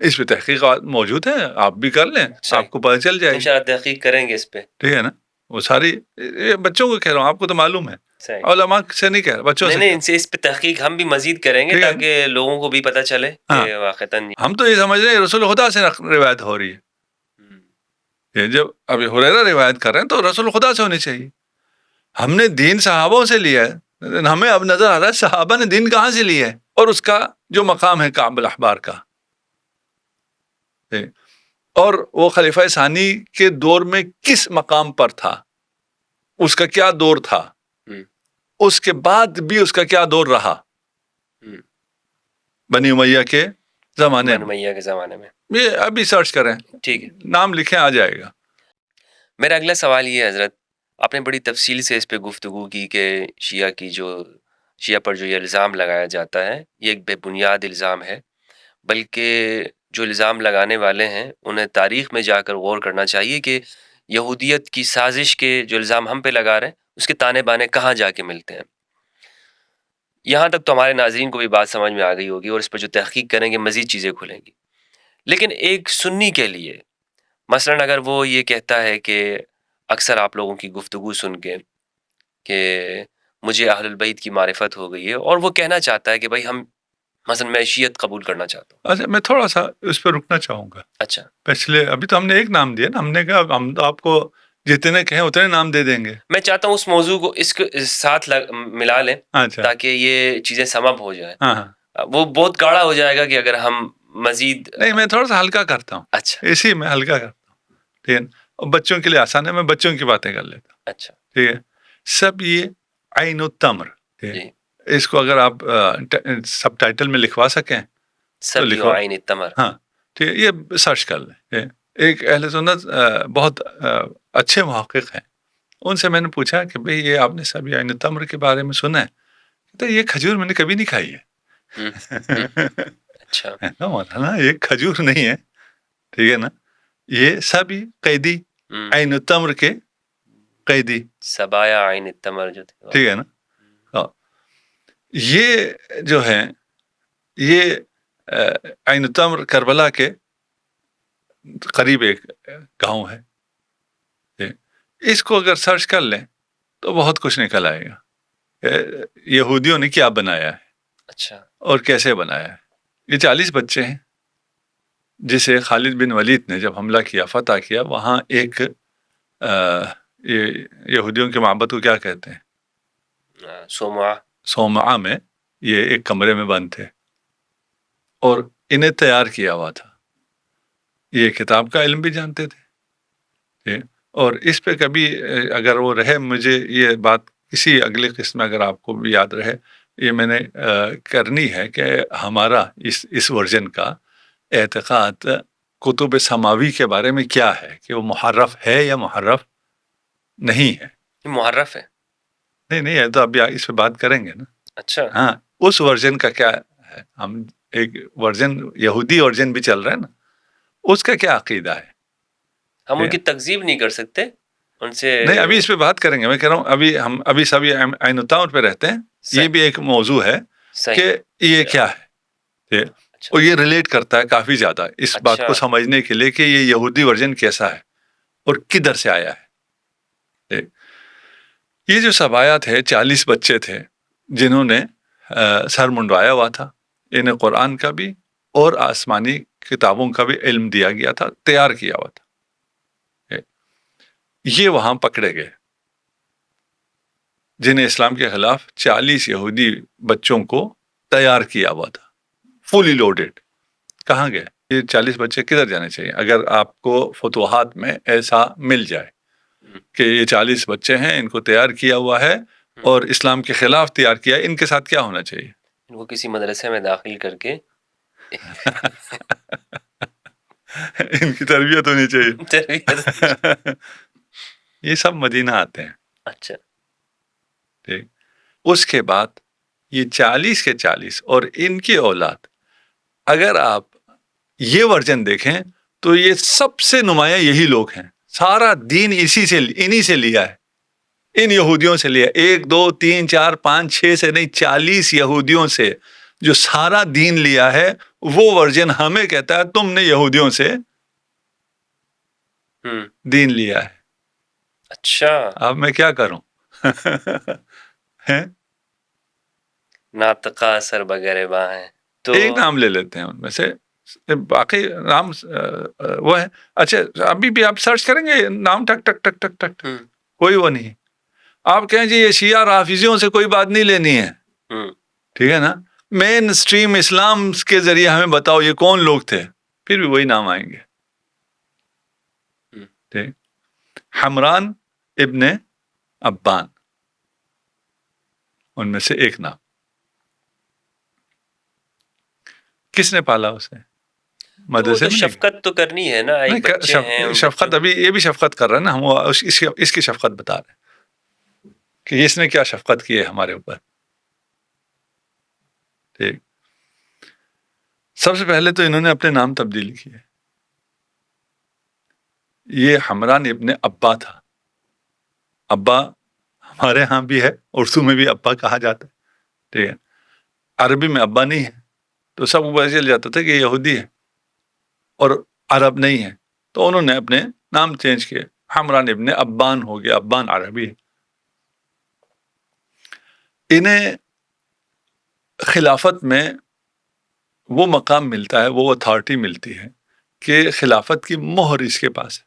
اس پہ تحقیقات موجود ہیں, آپ بھی کر لیں, آپ کو پتہ چل جائے گی. انشاءاللہ تحقیق کریں گے اس پہ, ٹھیک ہے نا. وہ ساری بچوں کو کہہ رہا ہوں, آپ کو تو معلوم ہے, علماء سے نہیں کہہ رہا, بچوں سے. نہیں ان سے اس پہ تحقیق ہم بھی مزید کریں گے تاکہ لوگوں کو بھی پتہ چلے کہ واقعتاً ہم تو یہ سمجھ رہے ہیں رسول خدا سے روایت ہو رہی ہے. یہ جب ابھی ہریرہ روایت کر رہے ہیں تو رسول خدا سے ہونی چاہیے. ہم نے دین صحابوں سے لیا ہے, ہمیں اب نظر آ رہا ہے صحابہ نے دین کہاں سے لیا ہے, اور اس کا جو مقام ہے کعب الاحبار کا, اور وہ خلیفہ ثانی کے دور میں کس مقام پر تھا, اس کا کیا دور تھا, اس کے بعد بھی اس کا کیا دور رہا, بنی امیہ کے زمانے میں. یہ ابھی سرچ کریں, ٹھیک ہے, نام لکھیں آ جائے گا. میرا اگلا سوال یہ ہے حضرت, آپ نے بڑی تفصیل سے اس پہ گفتگو کی کہ شیعہ پر جو یہ الزام لگایا جاتا ہے یہ ایک بے بنیاد الزام ہے, بلکہ جو الزام لگانے والے ہیں انہیں تاریخ میں جا کر غور کرنا چاہیے کہ یہودیت کی سازش کے جو الزام ہم پہ لگا رہے ہیں اس کے تانے بانے کہاں جا کے ملتے ہیں. یہاں تک تو ہمارے ناظرین کو بھی بات سمجھ میں آ گئی ہوگی, اور اس پہ جو تحقیق کریں گے مزید چیزیں کھلیں گی. لیکن ایک سنی کے لیے مثلاً اگر وہ یہ کہتا ہے کہ اکثر آپ لوگوں کی گفتگو سن کے کہ مجھے اہل البیت کی معرفت ہو گئی ہے, اور وہ کہنا چاہتا ہے کہ بھائی ہم مثلا میں شیعت قبول کرنا چاہتا ہوں. اچھا, میں تھوڑا سا اس پہ رکنا چاہوں گا. اچھا, پچھلے ابھی تو ہم نے ایک نام دیا نا, ہم نے کہا ہم تو آپ کو جتنے کہیں اتنے نام دے دیں گے. میں چاہتا ہوں اس موضوع کو اس کے ساتھ ملا لیں اچھا. تاکہ یہ چیزیں سم اپ ہو جائیں. ہاں ہاں. وہ بہت گاڑا ہو جائے گا کہ اگر ہم مزید. نہیں میں تھوڑا سا ہلکا کرتا ہوں. اچھا اسی میں ہلکا کرتا ہوں. ٹھیک ہے. اور بچوں کے لیے آسان ہے, میں بچوں کی باتیں کر لیتا ہوں. اچھا ٹھیک ہے. سب یہ عین التمر, جی اس کو اگر آپ سب ٹائٹل میں لکھوا سکیں تو سب لکھو. عین التمر. ہاں ٹھیک ہے, یہ سرچ کر لیں. ایک اہل سنت بہت اچھے محقق ہیں, ان سے میں نے پوچھا کہ بھئی یہ آپ نے سب عین التمر کے بارے میں سنا ہے؟ تو یہ کھجور میں نے کبھی نہیں کھائی ہے. اچھا مولانا یہ کھجور نہیں ہے, ٹھیک ہے نا, یہ سبی قیدی, عین التمر کے قیدی, سبایا عین التمر جو تھے. ٹھیک ہے نا. یہ جو ہے یہ عین التمر کربلا کے قریب ایک گاؤں ہے. اس کو اگر سرچ کر لیں تو بہت کچھ نکل آئے گا. یہودیوں نے کیا بنایا ہے, اچھا اور کیسے بنایا ہے. یہ 40 بچے ہیں جسے خالد بن ولید نے جب حملہ کیا, فتح کیا, وہاں ایک یہودیوں کے معبد کو کیا کہتے ہیں, صومعہ میں, یہ ایک کمرے میں بند تھے اور انہیں تیار کیا ہوا تھا. یہ کتاب کا علم بھی جانتے تھے, اور اس پہ کبھی اگر وہ رہے, مجھے یہ بات کسی اگلے قسم میں اگر آپ کو بھی یاد رہے, یہ میں نے کرنی ہے کہ ہمارا اس ورژن کا اعتقاد کتب سماوی کے بارے میں کیا ہے, کہ وہ محرف ہے یا محرف نہیں ہے. محرف ہے. نہیں ہے تو اب اس پہ بات کریں گے نا. اچھا ہاں, اس ورژن کا کیا ہے, ہم ایک ورژن یہودی ورژن بھی چل رہا ہے نا, اس کا کیا عقیدہ ہے. ہم ان کی تکذیب نہیں کر سکتے ان سے. نہیں, ابھی اس پہ بات کریں گے. میں کہہ رہا ہوں ابھی سبھی عین التمر پہ رہتے ہیں. یہ بھی ایک موضوع ہے کہ یہ کیا ہے, اور یہ ریلیٹ کرتا ہے کافی زیادہ اس بات کو سمجھنے کے لیے کہ یہ یہودی ورژن کیسا ہے اور کدھر سے آیا ہے. یہ جو سبایا تھے 40 بچے تھے جنہوں نے سر منڈوایا ہوا تھا. انہیں قرآن کا بھی اور آسمانی کتابوں کا بھی علم دیا گیا تھا, تیار کیا ہوا تھا. یہ وہاں پکڑے گئے جنہیں اسلام کے خلاف 40 یہودی بچوں کو تیار کیا ہوا تھا, فلی لوڈڈ. کہاں گئے یہ 40 بچے, کدھر جانے چاہیے اگر آپ کو فتوحات میں ایسا مل جائے کہ یہ 40 بچے ہیں, ان کو تیار کیا ہوا ہے اور اسلام کے خلاف تیار کیا ہے, ان کے ساتھ کیا ہونا چاہیے؟ ان کو کسی مدرسے میں داخل کر کے ان کی تربیت ہونی چاہیے. یہ سب مدینہ آتے ہیں. اچھا ٹھیک. اس کے بعد یہ 40 کے 40 اور ان کی اولاد, اگر آپ یہ ورژن دیکھیں تو یہ سب سے نمایاں یہی لوگ ہیں. سارا دین انہی سے لیا ہے, ان یہودیوں سے لیا. 1 2 3 4 5 6 سے نہیں, 40 یہودیوں سے جو سارا دین لیا ہے. وہ ورژن ہمیں کہتا ہے تم نے یہودیوں سے دین لیا ہے. اچھا اب میں کیا کروں؟ ناطقہ سر بغیر باں ہیں تو ایک نام لے لیتے ہیں ان میں سے, باقی نام وہ ہے. اچھا ابھی بھی آپ سرچ کریں گے نام ٹک ٹک ٹک ٹک ٹک, کوئی وہ نہیں. آپ کہیں جی یہ شیعہ رافضیوں سے کوئی بات نہیں لینی ہے, ٹھیک ہے نا, مین اسٹریم اسلام کے ذریعے ہمیں بتاؤ یہ کون لوگ تھے, پھر بھی وہی نام آئیں گے. ٹھیک. حمران ابن ابان ان میں سے ایک نام. کس نے پالا اسے؟ مدرسے میں. شفقت تو کرنی ہے نا, ایک بچے ہیں. شفقت ابھی یہ بھی شفقت کر رہے ہیں نا, ہم اس کی شفقت بتا رہے ہیں کہ اس نے کیا شفقت کی ہے ہمارے اوپر. ٹھیک. سب سے پہلے تو انہوں نے اپنے نام تبدیل کیے. یہ حمران ابن ابا تھا. ابا ہمارے ہاں بھی ہے, اردو میں بھی ابا کہا جاتا ہے, ٹھیک ہے. عربی میں ابا نہیں ہے تو سب کو پتہ چل جاتا تھا کہ یہ یہودی ہے اور عرب نہیں ہے, تو انہوں نے اپنے نام چینج کیے. حمران ابن ابان ہو گیا, ابان عربی ہے. انہیں خلافت میں وہ مقام ملتا ہے, وہ اتھارٹی ملتی ہے کہ خلافت کی مہر اس کے پاس ہے.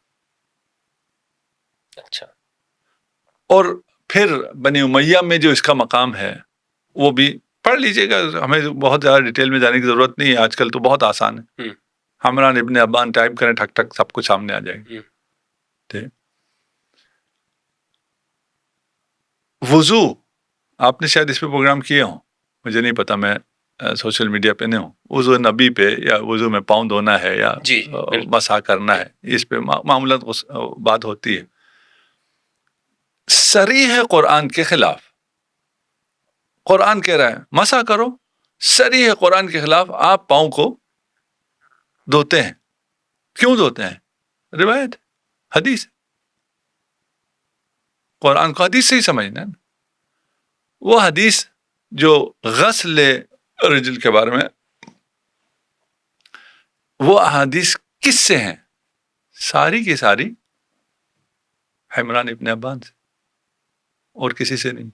اچھا. اور پھر بنی امیہ میں جو اس کا مقام ہے وہ بھی پڑھ لیجئے گا, ہمیں بہت زیادہ ڈیٹیل میں جانے کی ضرورت نہیں ہے, آج کل تو بہت آسان ہے. حمران ابن ابان ٹائپ کریں, ٹھک ٹھک سب کچھ سامنے آ جائے گا. ٹھیک. وضو آپ نے شاید اس پہ پروگرام کیے ہوں, مجھے نہیں پتا, میں سوشل میڈیا پہ نہیں ہوں. وضو نبی پہ یا وضو میں پاؤں دھونا ہے یا جی مسح کرنا ہے, اس پہ معمولاً بات ہوتی ہے. صریح ہے قرآن کے خلاف. قرآن کہہ رہا ہے مسح کرو, صریح ہے قرآن کے خلاف آپ پاؤں کو دھوتے ہیں. کیوں دھوتے ہیں؟ روایت, حدیث. قرآن کو حدیث سے ہی سمجھنا ہے. وہ حدیث جو غسل رجل کے بارے میں, وہ احادیث کس سے ہیں؟ ساری کی ساری حمران ابن ابان سے, اور کسی سے نہیں.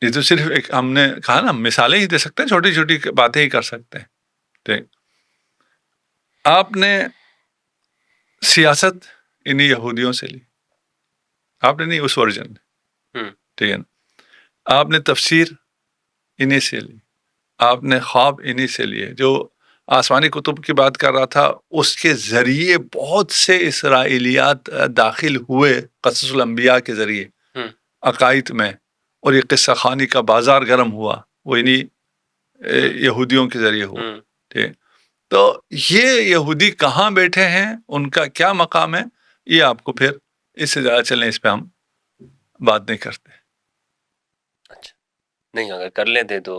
یہ تو صرف ایک ہم نے کہا نا, مثالیں ہی دے سکتے ہیں, چھوٹی چھوٹی باتیں ہی کر سکتے ہیں. ٹھیک. آپ نے سیاست انہی یہودیوں سے لی, آپ نے نہیں, اس ورژن میں. ٹھیک ہے نا. آپ نے تفسیر انہی سے لی, آپ نے خواب انہی سے لیے. جو آسمانی کتب کی بات کر رہا تھا, اس کے ذریعے بہت سے اسرائیلیات داخل ہوئے قصص الانبیاء کے ذریعے عقائد میں, اور یہ قصہ خوانی کا بازار گرم ہوا, وہ انہی یہودیوں کے ذریعے ہوا. ٹھیک. تو یہ یہودی کہاں بیٹھے ہیں, ان کا کیا مقام ہے, یہ آپ کو پھر اس سے زیادہ چلیں, اس پہ ہم بات نہیں کرتے. اچھا نہیں, اگر کر لیتے تو,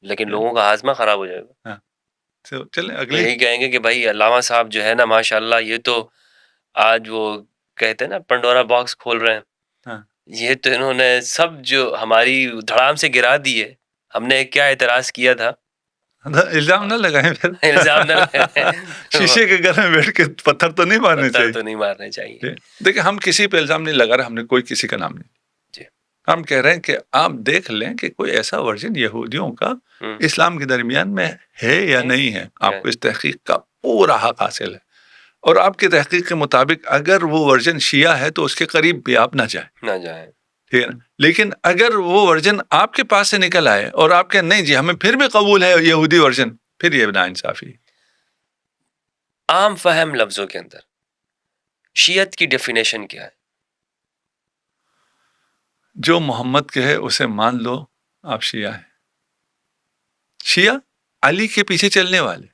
لیکن لوگوں کا ہاضمہ خراب ہو جائے گا. ہاں چلیں اگلے. یہی کہیں گے کہ بھائی علامہ صاحب جو ہے نا ماشاء اللہ, یہ تو آج وہ کہتے ہیں نا پنڈورا باکس کھول رہے ہیں. یہ تو انہوں نے سب جو ہماری دھڑام سے گرا دی ہے. ہم نے کیا اعتراض کیا تھا, الزام نہ لگائیں پھر. الزام نہ لگائیں. شیشے کے گھر میں بیٹھ کے پتھر تو نہیں مارنے چاہیے. تو نہیں مارنے چاہیے. دیکھیں ہم کسی پہ الزام نہیں لگا رہے, ہم نے کوئی کسی کا نام نہیں. ہم کہہ رہے ہیں کہ آپ دیکھ لیں کہ کوئی ایسا ورژن یہودیوں کا اسلام کے درمیان میں ہے یا نہیں ہے. آپ کو اس تحقیق کا پورا حق حاصل ہے, اور آپ کی تحقیق کے مطابق اگر وہ ورژن شیعہ ہے تو اس کے قریب بھی آپ نہ جائیں. ٹھیک ہے نا. لیکن اگر وہ ورژن آپ کے پاس سے نکل آئے اور آپ کہ نہیں جی ہمیں پھر بھی قبول ہے یہودی ورژن, پھر یہ ناانصافی. عام فہم لفظوں کے اندر شیعت کی ڈیفینیشن کیا ہے؟ جو محمد کہے اسے مان لو, آپ شیعہ ہیں. شیعہ علی کے پیچھے چلنے والے,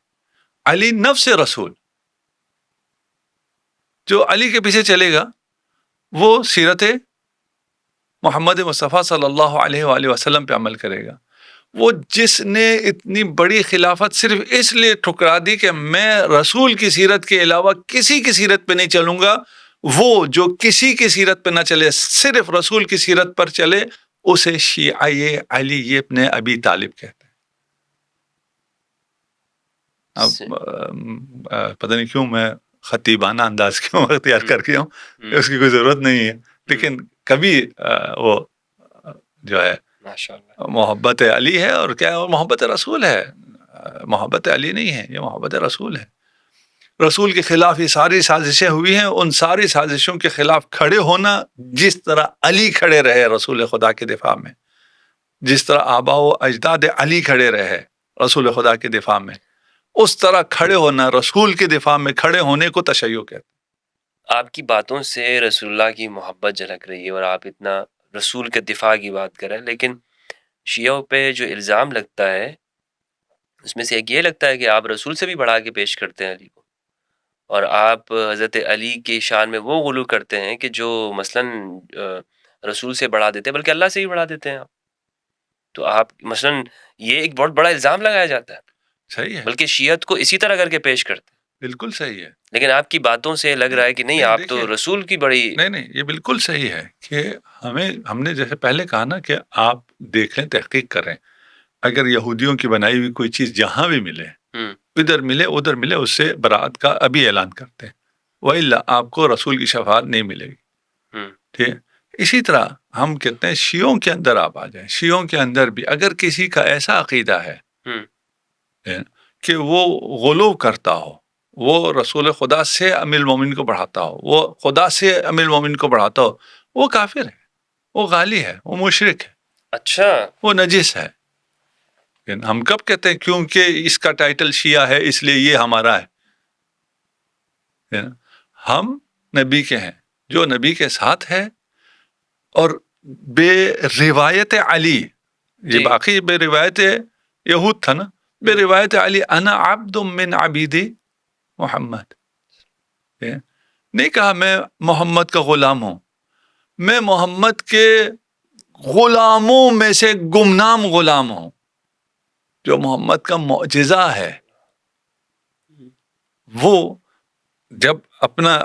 علی نفس رسول. جو علی کے پیچھے چلے گا وہ سیرت محمد مصطفیٰ صلی اللہ علیہ وآلہ وسلم پہ عمل کرے گا. وہ جس نے اتنی بڑی خلافت صرف اس لیے ٹھکرا دی کہ میں رسول کی سیرت کے علاوہ کسی کی سیرت پہ نہیں چلوں گا, وہ جو کسی کی سیرت پہ نہ چلے صرف رسول کی سیرت پر چلے, اسے شیعہ علی ابن ابی طالب کہتے ہیں. اب پتہ نہیں کیوں میں خطیبانہ انداز کیوں اختیار کر کے ہوں, اس کی کوئی ضرورت نہیں ہے, لیکن کبھی وہ جو ہے محبت علی ہے, اور کیا ہے محبت رسول ہے. محبت علی نہیں ہے, یہ محبت رسول ہے. رسول کے خلاف یہ ساری سازشیں ہوئی ہیں, ان ساری سازشوں کے خلاف کھڑے ہونا, جس طرح علی کھڑے رہے رسول خدا کے دفاع میں, جس طرح آبا و اجداد علی کھڑے رہے رسول خدا کے دفاع میں, اس طرح کھڑے ہونا, رسول کے دفاع میں کھڑے ہونے کو تشیع کہتے ہیں. آپ کی باتوں سے رسول اللہ کی محبت جھلک رہی ہے, اور آپ اتنا رسول کے دفاع کی بات کریں, لیکن شیعوں پہ جو الزام لگتا ہے اس میں سے ایک یہ لگتا ہے کہ آپ رسول سے بھی بڑھا کے پیش کرتے ہیں علی کو, اور آپ حضرت علی کی شان میں وہ غلو کرتے ہیں کہ جو مثلاً رسول سے بڑھا دیتے ہیں, بلکہ اللہ سے ہی بڑھا دیتے ہیں آپ. تو آپ مثلاً یہ ایک بہت بڑا الزام لگایا جاتا ہے. صحیح ہے, بلکہ شیعت کو اسی طرح کر کے پیش کرتے ہیں. بالکل صحیح ہے, لیکن آپ کی باتوں سے لگ رہا ہے کہ نہیں, آپ تو رسول کی بڑی. نہیں, یہ بالکل صحیح ہے کہ ہم نے جیسے پہلے کہا نا کہ آپ دیکھیں, تحقیق کریں, اگر یہودیوں کی بنائی ہوئی کوئی چیز جہاں بھی ملے, ادھر ملے ادھر ملے, اس سے برات کا ابھی اعلان کرتے ہیں, وَإِلَّا آپ کو رسول کی شفاعت نہیں ملے گی. ٹھیک. اسی طرح ہم کہتے ہیں شیعوں کے اندر آپ آ جائیں, شیعوں کے اندر بھی اگر کسی کا ایسا عقیدہ ہے کہ وہ غلو کرتا ہو وہ رسول خدا سے امیر المومنین کو بڑھاتا ہو، وہ خدا سے امیر المومنین کو بڑھاتا ہو، وہ کافر ہے، وہ غالی ہے، وہ مشرک ہے، اچھا، وہ نجس ہے. لیکن ہم کب کہتے ہیں کیونکہ اس کا ٹائٹل شیعہ ہے اس لیے یہ ہمارا ہے؟ ہم نبی کے ہیں، جو نبی کے ساتھ ہے، اور بے روایت علی، یہ جی باقی بے روایت یہود تھا نا، بے روایت علی انا عبد من عبیدی محمد، نہیں کہا میں محمد کا غلام ہوں، میں محمد کے غلاموں میں سے گمنام غلام ہوں. جو محمد کا معجزہ ہے وہ جب اپنا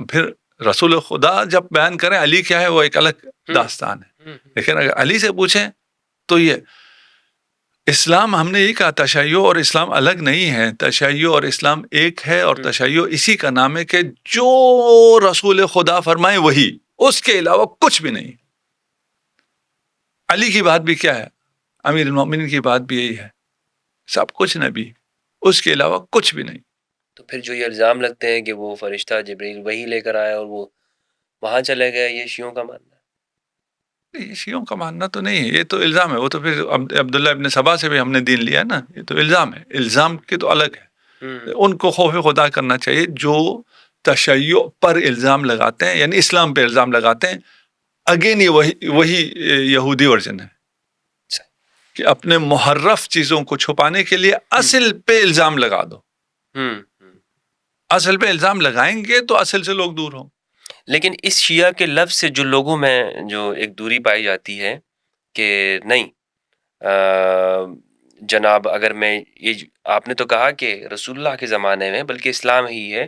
پھر رسول خدا جب بیان کریں علی کیا ہے وہ ایک الگ داستان ہے، لیکن اگر علی سے پوچھیں تو یہ اسلام، ہم نے یہ کہا تشیع اور اسلام الگ نہیں ہے، تشیع اور اسلام ایک ہے، اور تشیع اسی کا نام ہے کہ جو رسول خدا فرمائے وہی، اس کے علاوہ کچھ بھی نہیں. علی کی بات بھی کیا ہے، امیر المومنین کی بات بھی یہی ہے، سب کچھ نبی، اس کے علاوہ کچھ بھی نہیں. تو پھر جو یہ الزام لگتے ہیں کہ وہ فرشتہ جبریل وہی لے کر آیا اور وہ وہاں چلے گئے، یہ شیعوں کا ماننا ہے؟ یہ شیعوں کا ماننا تو نہیں ہے، یہ تو الزام ہے. وہ تو پھر عبداللہ ابن سبا سے بھی ہم نے دین لیا نا، یہ تو الزام ہے، الزام کے تو الگ ہے. ان کو خوف خدا کرنا چاہیے جو تشیع پر الزام لگاتے ہیں، یعنی اسلام پہ الزام لگاتے ہیں. اگین یہ وہی یہودی ورژن ہے کہ اپنے محرف چیزوں کو چھپانے کے لیے اصل پہ الزام لگا دو. اصل پہ الزام لگائیں گے تو اصل سے لوگ دور ہوں. لیکن اس شیعہ کے لفظ سے جو لوگوں میں جو ایک دوری پائی جاتی ہے کہ نہیں جناب، اگر میں یہ آپ نے تو کہا کہ رسول اللہ کے زمانے میں بلکہ اسلام ہی ہے،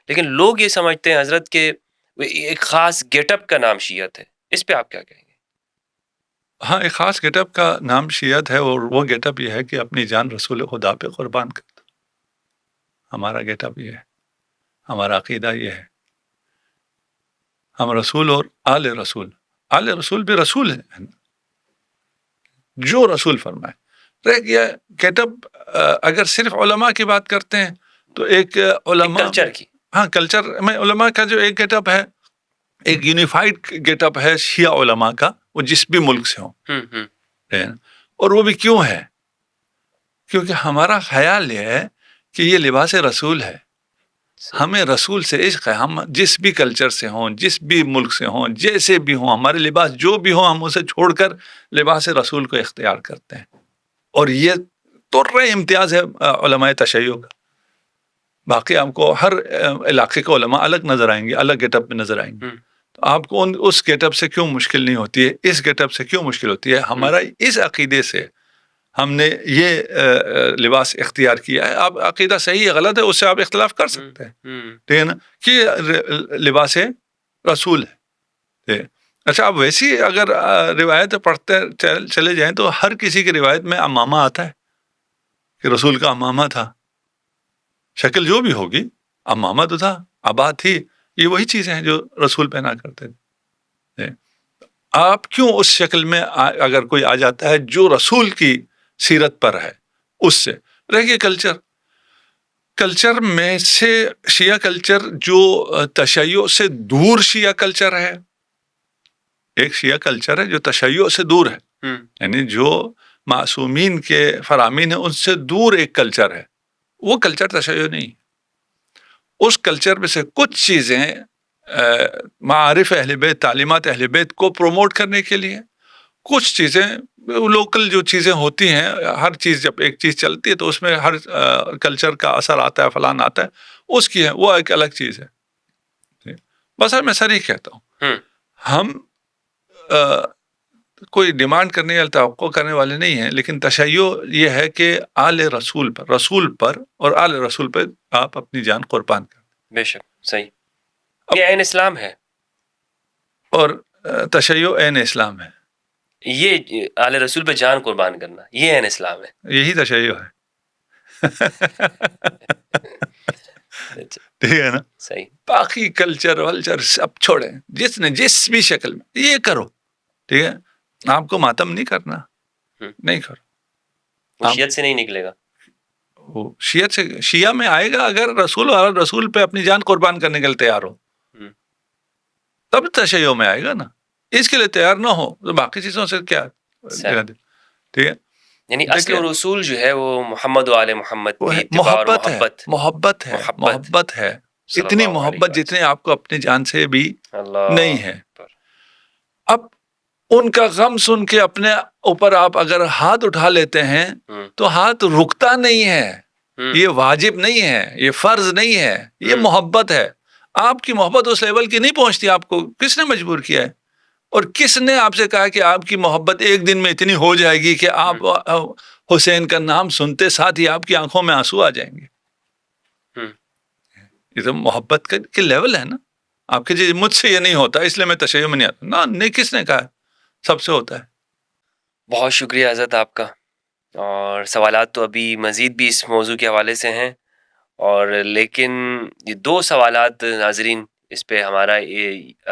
لیکن لوگ یہ سمجھتے ہیں حضرت کہ ایک خاص گیٹ اپ کا نام شیعت ہے، اس پہ آپ کیا کہیں گے؟ ہاں، ایک خاص گیٹ اپ کا نام شیعت ہے، اور وہ گیٹ اپ یہ ہے کہ اپنی جان رسول خدا پہ قربان کر دو. ہمارا گیٹ اپ یہ ہے، ہمارا عقیدہ یہ ہے. ہم رسول اور آل رسول بھی رسول ہیں، جو رسول فرمائے. رہ گیا گیٹ اپ، اگر صرف علماء کی بات کرتے ہیں تو ایک علماء کلچر کی، ہاں کلچر میں علماء کا جو ایک گیٹ اپ ہے، ایک یونیفائڈ گیٹ اپ ہے شیعہ علماء کا، وہ جس بھی ملک سے ہوں. اور وہ بھی کیوں ہے؟ کیونکہ ہمارا خیال یہ ہے کہ یہ لباس رسول ہے. ہمیں رسول سے عشق ہے. ہم جس بھی کلچر سے ہوں، جس بھی ملک سے ہوں، جیسے بھی ہوں، ہمارے لباس جو بھی ہوں، ہم اسے چھوڑ کر لباس رسول کو اختیار کرتے ہیں. اور یہ طرح امتیاز ہے علماء تشیع کا. باقی آپ کو ہر علاقے کے علماء الگ نظر آئیں گے، الگ گیٹ اپ میں نظر آئیں گے. تو آپ کو اس گیٹ اپ سے کیوں مشکل نہیں ہوتی ہے، اس گیٹ اپ سے کیوں مشکل ہوتی ہے؟ ہمارا اس عقیدے سے ہم نے یہ لباس اختیار کیا ہے. آپ عقیدہ صحیح ہے غلط ہے اس سے آپ اختلاف کر سکتے ہیں، ٹھیک ہے نا، کہ لباس رسول ہے. اچھا، آپ ویسی اگر روایت پڑھتے چلے جائیں تو ہر کسی کی روایت میں امامہ آتا ہے کہ رسول کا امامہ تھا. شکل جو بھی ہوگی، امامہ تو تھا، عبا تھی، یہ وہی چیزیں ہیں جو رسول پہنا کرتے تھے. آپ کیوں اس شکل میں اگر کوئی آ جاتا ہے جو رسول کی سیرت پر ہے، اس سے رہ گئے کلچر میں سے شیعہ کلچر جو تشیع سے دور شیعہ کلچر ہے. ایک شیعہ کلچر ہے جو تشیع سے دور ہے، یعنی جو معصومین کے فرامین ہیں ان سے دور ایک کلچر ہے. وہ کلچر تشیع نہیں. اس کلچر میں سے کچھ چیزیں معارف اہل بیت، تعلیمات اہل بیت کو پروموٹ کرنے کے لیے، کچھ چیزیں لوکل جو چیزیں ہوتی ہیں، ہر چیز جب ایک چیز چلتی ہے تو اس میں ہر کلچر کا اثر آتا ہے، فلان آتا ہے، اس کی ہے وہ ایک الگ چیز ہے. بس میں سر ہی کہتا ہوں، ہم کوئی ڈیمانڈ کرنے یا توقع کرنے والے نہیں ہیں، لیکن تشیع یہ ہے کہ آل رسول پر اور آل رسول پر آپ اپنی جان قربان کریں. بے شک صحیح، یہ عین اسلام ہے، اور تشیع عین اسلام ہے. یہ آل رسول پہ جان قربان کرنا یہ عین اسلام ہے، یہی تشیع ہے. ٹھیک ہے نا. صحیح. باقی کلچر ولچر سب چھوڑیں، جس نے جس بھی شکل میں یہ کرو، ٹھیک ہے. آپ کو ماتم نہیں کرنا، نہیں کرو. وہ شیعت سے نہیں نکلے گا. وہ شیعت سے شیعہ میں آئے گا اگر رسول اور رسول پہ اپنی جان قربان کرنے کے لیے تیار ہو، ہم، تب تشیع میں آئے گا نا. اس کے لیے تیار نہ ہو تو باقی چیزوں سے کیا صحیح. ٹھیک ہے. یعنی اصل دیکھیے و رسول جو ہے وہ محمد و آل محمد وہ کی ہے اتباع اور محبت ہے، محبت. محبت ہے، محبت ہے، صلی اتنی اللہ علیہ محبت وسلم. جتنی آپ کو اپنی جان سے بھی اللہ نہیں ہے. اکبر. اب ان کا غم سن کے اپنے اوپر آپ اگر ہاتھ اٹھا لیتے ہیں ہم، تو ہاتھ رکتا نہیں ہے. ہم، یہ واجب نہیں ہے، یہ فرض نہیں ہے، یہ ہم، محبت ہے. آپ کی محبت اس لیول کی نہیں پہنچتی. آپ کو کس نے مجبور کیا ہے؟ اور کس نے آپ سے کہا کہ آپ کی محبت ایک دن میں اتنی ہو جائے گی کہ آپ حسین کا نام سنتے ساتھ ہی آپ کی آنکھوں میں آنسو آ جائیں گے؟ ہم. یہ تو محبت کے لیول ہے نا. آپ کے جی مجھ سے یہ نہیں ہوتا اس لیے میں تشیع میں نہیں آتا. نہیں، کس نے کہا؟ سب سے ہوتا ہے. بہت شکریہ حضرت آپ کا. اور سوالات تو ابھی مزید بھی اس موضوع کے حوالے سے ہیں، اور لیکن یہ 2 سوالات ناظرین، اس پہ ہمارا یہ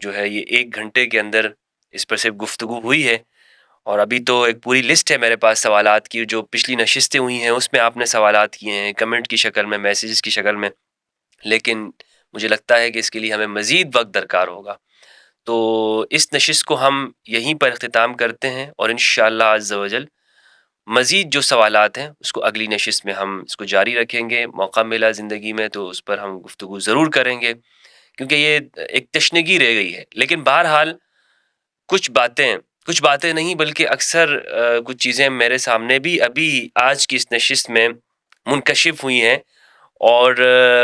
جو ہے یہ 1 گھنٹے کے اندر اس پر صرف گفتگو ہوئی ہے. اور ابھی تو ایک پوری لسٹ ہے میرے پاس سوالات کی، جو پچھلی نشستیں ہوئی ہیں اس میں آپ نے سوالات کیے ہیں، کمنٹ کی شکل میں، میسیجز کی شکل میں. لیکن مجھے لگتا ہے کہ اس کے لیے ہمیں مزید وقت درکار ہوگا. تو اس نشست کو ہم یہیں پر اختتام کرتے ہیں، اور انشاءاللہ عز و جل مزید جو سوالات ہیں اس کو اگلی نشست میں ہم اس کو جاری رکھیں گے. موقع ملا زندگی میں تو اس پر ہم گفتگو ضرور کریں گے، کیونکہ یہ ایک تشنگی رہ گئی ہے. لیکن بہرحال کچھ باتیں نہیں بلکہ اکثر کچھ چیزیں میرے سامنے بھی ابھی آج کی اس نشست میں منکشف ہوئی ہیں، اور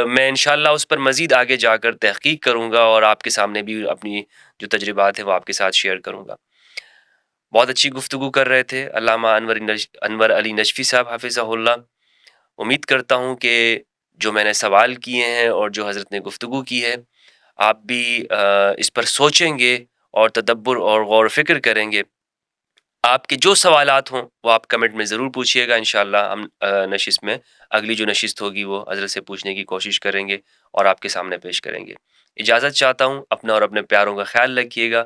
میں انشاءاللہ اس پر مزید آگے جا کر تحقیق کروں گا، اور آپ کے سامنے بھی اپنی جو تجربات ہیں وہ آپ کے ساتھ شیئر کروں گا. بہت اچھی گفتگو کر رہے تھے علامہ انور علی نجفی صاحب حافظہ اللہ. امید کرتا ہوں کہ جو میں نے سوال کیے ہیں اور جو حضرت نے گفتگو کی ہے، آپ بھی اس پر سوچیں گے اور تدبر اور غور و فکر کریں گے. آپ کے جو سوالات ہوں وہ آپ کمنٹ میں ضرور پوچھیے گا. انشاءاللہ ہم نشست میں اگلی جو نشست ہوگی وہ حضرت سے پوچھنے کی کوشش کریں گے اور آپ کے سامنے پیش کریں گے. اجازت چاہتا ہوں، اپنا اور اپنے پیاروں کا خیال رکھیے گا،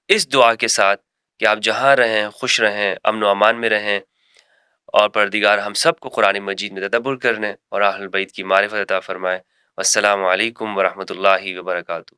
اس دعا کے ساتھ کہ آپ جہاں رہیں خوش رہیں، امن و امان میں رہیں، اور پروردگار ہم سب کو قرآن مجید میں تدبر کرنے اور اہل بیت کی معرفت عطا فرمائے. والسلام علیکم ورحمۃ اللہ وبرکاتہ.